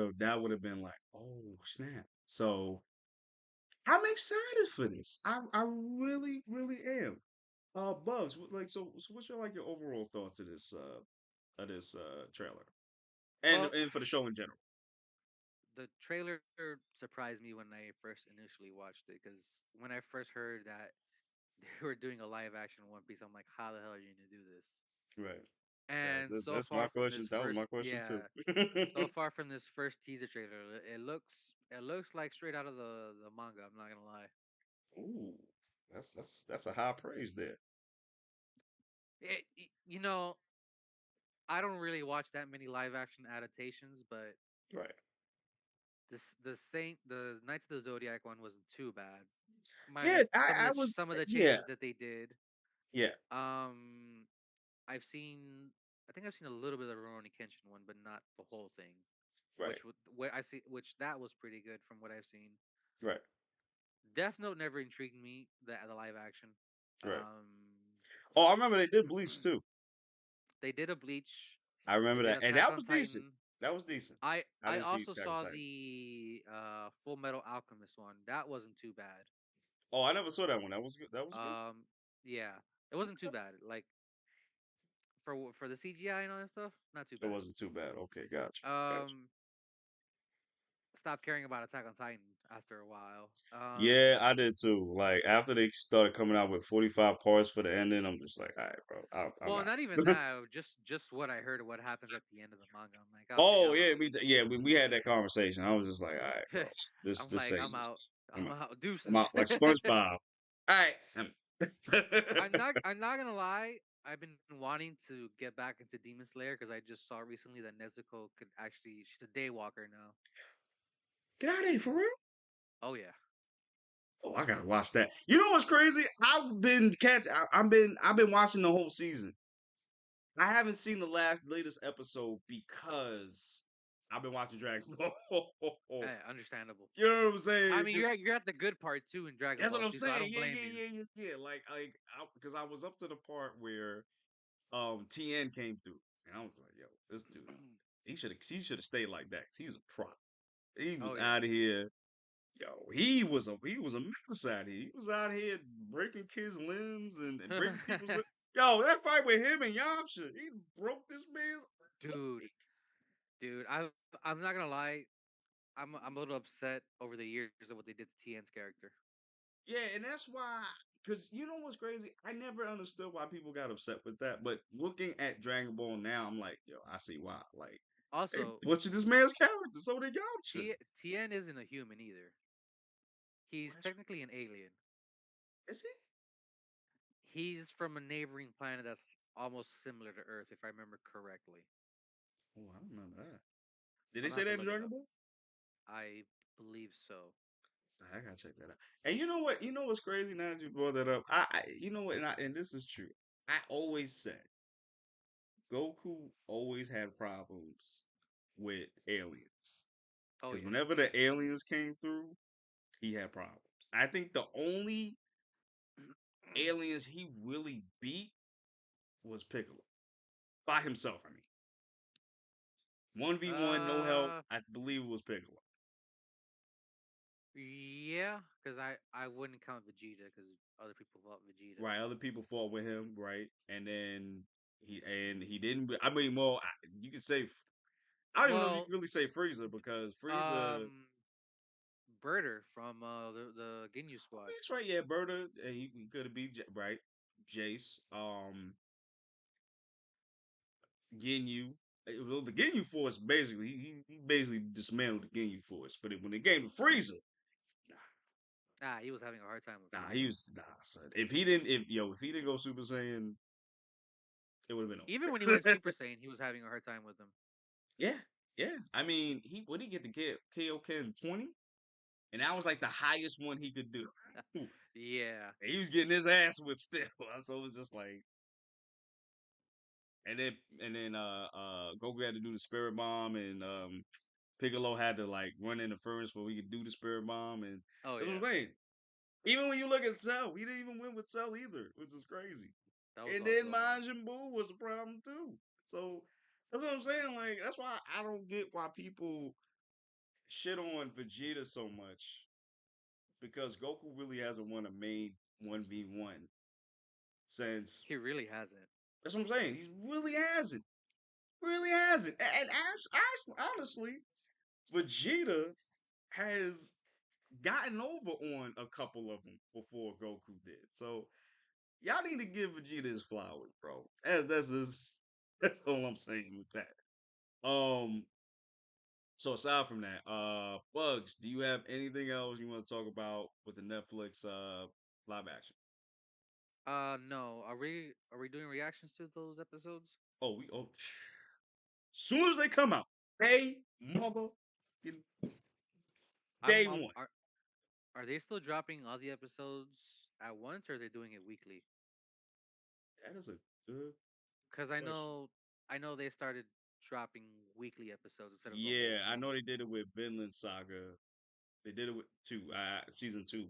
have been like, oh snap. So I'm excited for this. I really really am. Bugs, so what's your overall thoughts of this trailer Well, and for the show in general? the trailer surprised me when I first initially watched it because when I first heard that they were doing a live action One Piece, I'm like, how the hell are you gonna do this? Right. And so That's my far from question. this That was first, my question too. yeah, so far from this first teaser trailer, it looks like straight out of the manga. I'm not gonna lie. Ooh, that's a high praise there. You know, I don't really watch that many live action adaptations, but Right. the Knights of the Zodiac one wasn't too bad, Yeah, minus some of I the was some of the yeah, changes that they did. yeah, Um, I've seen, I think I've seen a little bit of the Rurouni Kenshin one, but not the whole thing. right, What I see, which that was pretty good from what I've seen. right, Death Note never intrigued me, the live action. right. Um, Oh, I remember they did Bleach too. they did a Bleach, I they remember did that, and Attack that on was decent. Titan. That was decent. I I I didn't see also Attack on saw Titan. the Full Metal Alchemist one. That wasn't too bad. Oh, I never saw that one. That was good. That was good. Yeah, it wasn't too bad. Like for the CGI and all that stuff, not too It bad. wasn't too bad. Okay, gotcha, gotcha. Um, Stopped caring about Attack on Titan after a while. Yeah, I did too. Like after they started coming out with 45 parts for the ending, I'm just like, all right, bro, I'm Well, not even out. that. Just what I heard of what happens at the end of the manga. I'm like, okay, Oh I'm yeah, out. yeah. We had that conversation. I was just like, all right, bro, I'm this like, ain't I'm me. out. I'm I'm out. out. I'm Deuces. out like SpongeBob. All right. I'm not gonna lie. I've been wanting to get back into Demon Slayer because I just saw recently that Nezuko could actually she's a daywalker now. Get out of here for real. Oh yeah. Oh, I gotta watch that. You know what's crazy? I've been watching the whole season. I haven't seen the latest episode because I've been watching Dragon Ball. Understandable. You know what I'm I saying? mean, you're at the good part too in Dragon That's what Ball I'm Z, so I saying. don't Yeah, blame yeah, you. yeah, yeah, yeah. Like, because I was up to the part where TN came through, and I was like, yo, this dude, he should have stayed like that. He's a prop. He was Oh yeah. out of here. Yo, he was a menace out here. He was out here breaking kids' limbs and breaking people's limbs. Yo, that fight with him and Yamcha, he broke this man's dude, leg. dude, I'm not gonna lie. I'm a little upset over the years of what they did to TN's character. Yeah, and that's why. Because you know what's crazy? I never understood why people got upset with that. But looking at Dragon Ball now, I'm like, yo, I see why. Like, they Also, butchered this man's character, so they Yamcha. TN isn't a human either. Oh, He's that's technically an alien. is he? He's from a neighboring planet that's almost similar to Earth, if I remember correctly. Oh, I don't remember that. Did I'm they gonna say have to that in look it Dragon up. Ball? I believe so. I gotta check that out. And you know what? You know what's crazy now that you brought that up? You know what? And this is true. I always said Goku always had problems with aliens Oh because yeah. whenever the aliens came through, he had problems. I think the only aliens he really beat was Piccolo by himself. I mean, 1v1, no help. uh, I believe it was Piccolo. yeah, because I wouldn't count Vegeta because other people fought Vegeta. Right, other people fought with him, right? And then he didn't. I mean, well, you could say I don't even know if you Well, can really say Frieza because Frieza. um, Birder from the Ginyu I squad. mean, that's right. Yeah, Berta. He could have been right. Jace. Ginyu. Well, the Ginyu Force basically he basically dismantled the Ginyu Force. But when it came to Frieza, nah, Ah, he was having a hard time with nah, he Frieza. was nah, son. If he didn't go Super Saiyan, it would have been Even when he went over. Super Saiyan, he was having a hard time with him. Yeah, yeah. I mean, he what did he get to get Kaioken 20? And that was like the highest one he could do. And Yeah. he was getting his ass whipped still. So it was just like and then Goku had to do the spirit bomb and Piccolo had to like run in the furnace before he could do the spirit bomb and Oh that's what I'm yeah. saying. Even when you look at Cell, he didn't even win with Cell either, which is crazy. That was And then also Majin Buu was a problem too. So that's what I'm saying. Like that's why I don't get why people shit on Vegeta so much because Goku really hasn't won a main 1v1 since. he really hasn't. That's what I'm saying. He really hasn't. Really hasn't. Honestly, Vegeta has gotten over on a couple of them before Goku did. So y'all need to give Vegeta his flowers, bro. That's all I'm saying with that. So aside from that, Bugs, do you have anything else you want to talk about with the Netflix live action? No. Are we doing reactions to those episodes? Soon as they come out, day mother day I'm one. are they still dropping all the episodes at once, or are they doing it weekly? That is a good Because question. I know they started dropping weekly episodes instead of the whole Yeah, I know show. they did it with Vinland Saga. They did it with season two.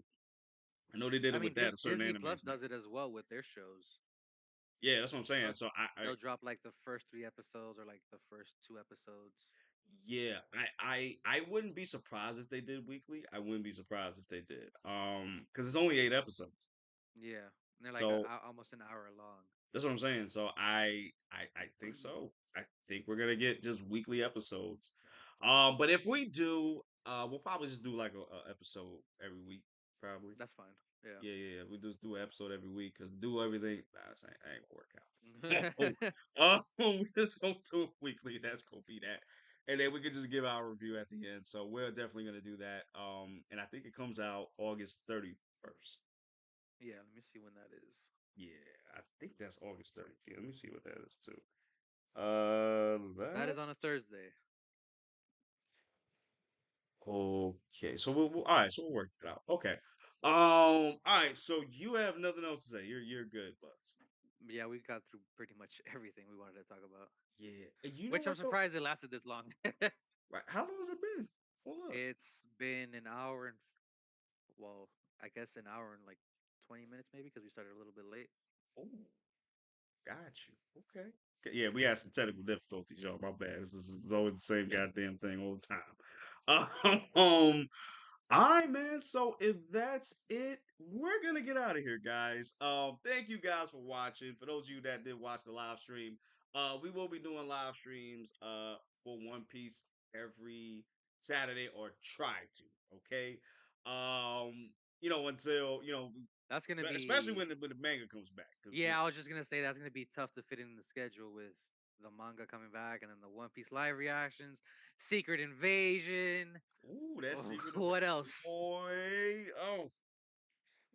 I know they did I it with mean, that a certain Disney anime. Plus does it as well with their shows. Yeah, that's what I'm saying. They'll So they'll drop like the first three episodes or like the first two episodes. yeah, I wouldn't be surprised if they did weekly. I wouldn't be surprised if they did. Because it's only 8 episodes. Yeah, and they're like So almost an hour long. that's what I'm saying. So I think so. I think we're gonna get just weekly episodes. But if we do, we'll probably just do like a episode every week, probably. That's fine. Yeah. Yeah, yeah, yeah. We just do an episode every week because do everything. Nah, this ain't gonna work out. We just gonna do it weekly. That's gonna be that, and then we could just give our review at the end. So we're definitely gonna do that. And I think it comes out August 31st. Yeah. Let me see when that is. Yeah, I think that's August 30th. Yeah, let me see what that is too. That is That on a Thursday. okay. So all right. So we'll work it out. Okay. All right. So you have nothing else to say. You're good, Bucks. Yeah, we got through pretty much everything we wanted to talk about, Yeah. And you know which I'm what though? surprised it lasted this long. Right. How long has it been? Hold up. It's been an hour and well, I guess an hour and like 20 minutes maybe because we started a little bit late. Oh, got you. Okay. Okay, yeah, we had some technical difficulties, y'all. My bad. This is always the same goddamn thing all the time. Um, all right, man. So if that's it, we're gonna get out of here, guys. Thank you guys for watching. For those of you that did watch the live stream, we will be doing live streams for One Piece every Saturday or try to. Okay. Until That's gonna especially be when the manga comes back, because yeah. I was just gonna say that's gonna be tough to fit in the schedule with the manga coming back and then the One Piece live reactions, Secret Invasion. ooh, that secret What invasion, else? boy. Oh,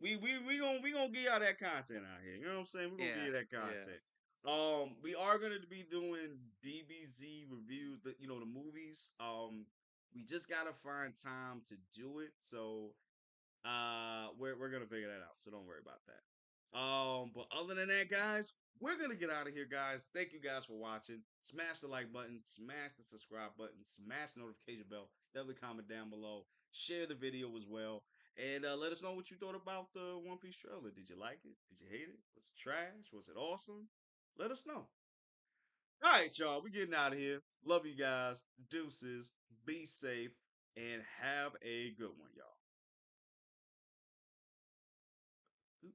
we gonna get y'all that content out here. You know what I'm saying? We're gonna get Yeah, you that yeah. content. We are gonna be doing DBZ reviews, the movies. We just gotta find time to do it. So we're gonna figure that out, so don't worry about that. But other than that, guys, we're gonna get out of here, guys. Thank you guys for watching. Smash the like button, smash the subscribe button, smash the notification bell. Definitely comment down below. Share the video as well, and let us know what you thought about the One Piece trailer. Did you like it? Did you hate it? Was it trash? Was it awesome? Let us know. All right, y'all. We getting out of here. Love you guys. Deuces. Be safe and have a good one, y'all.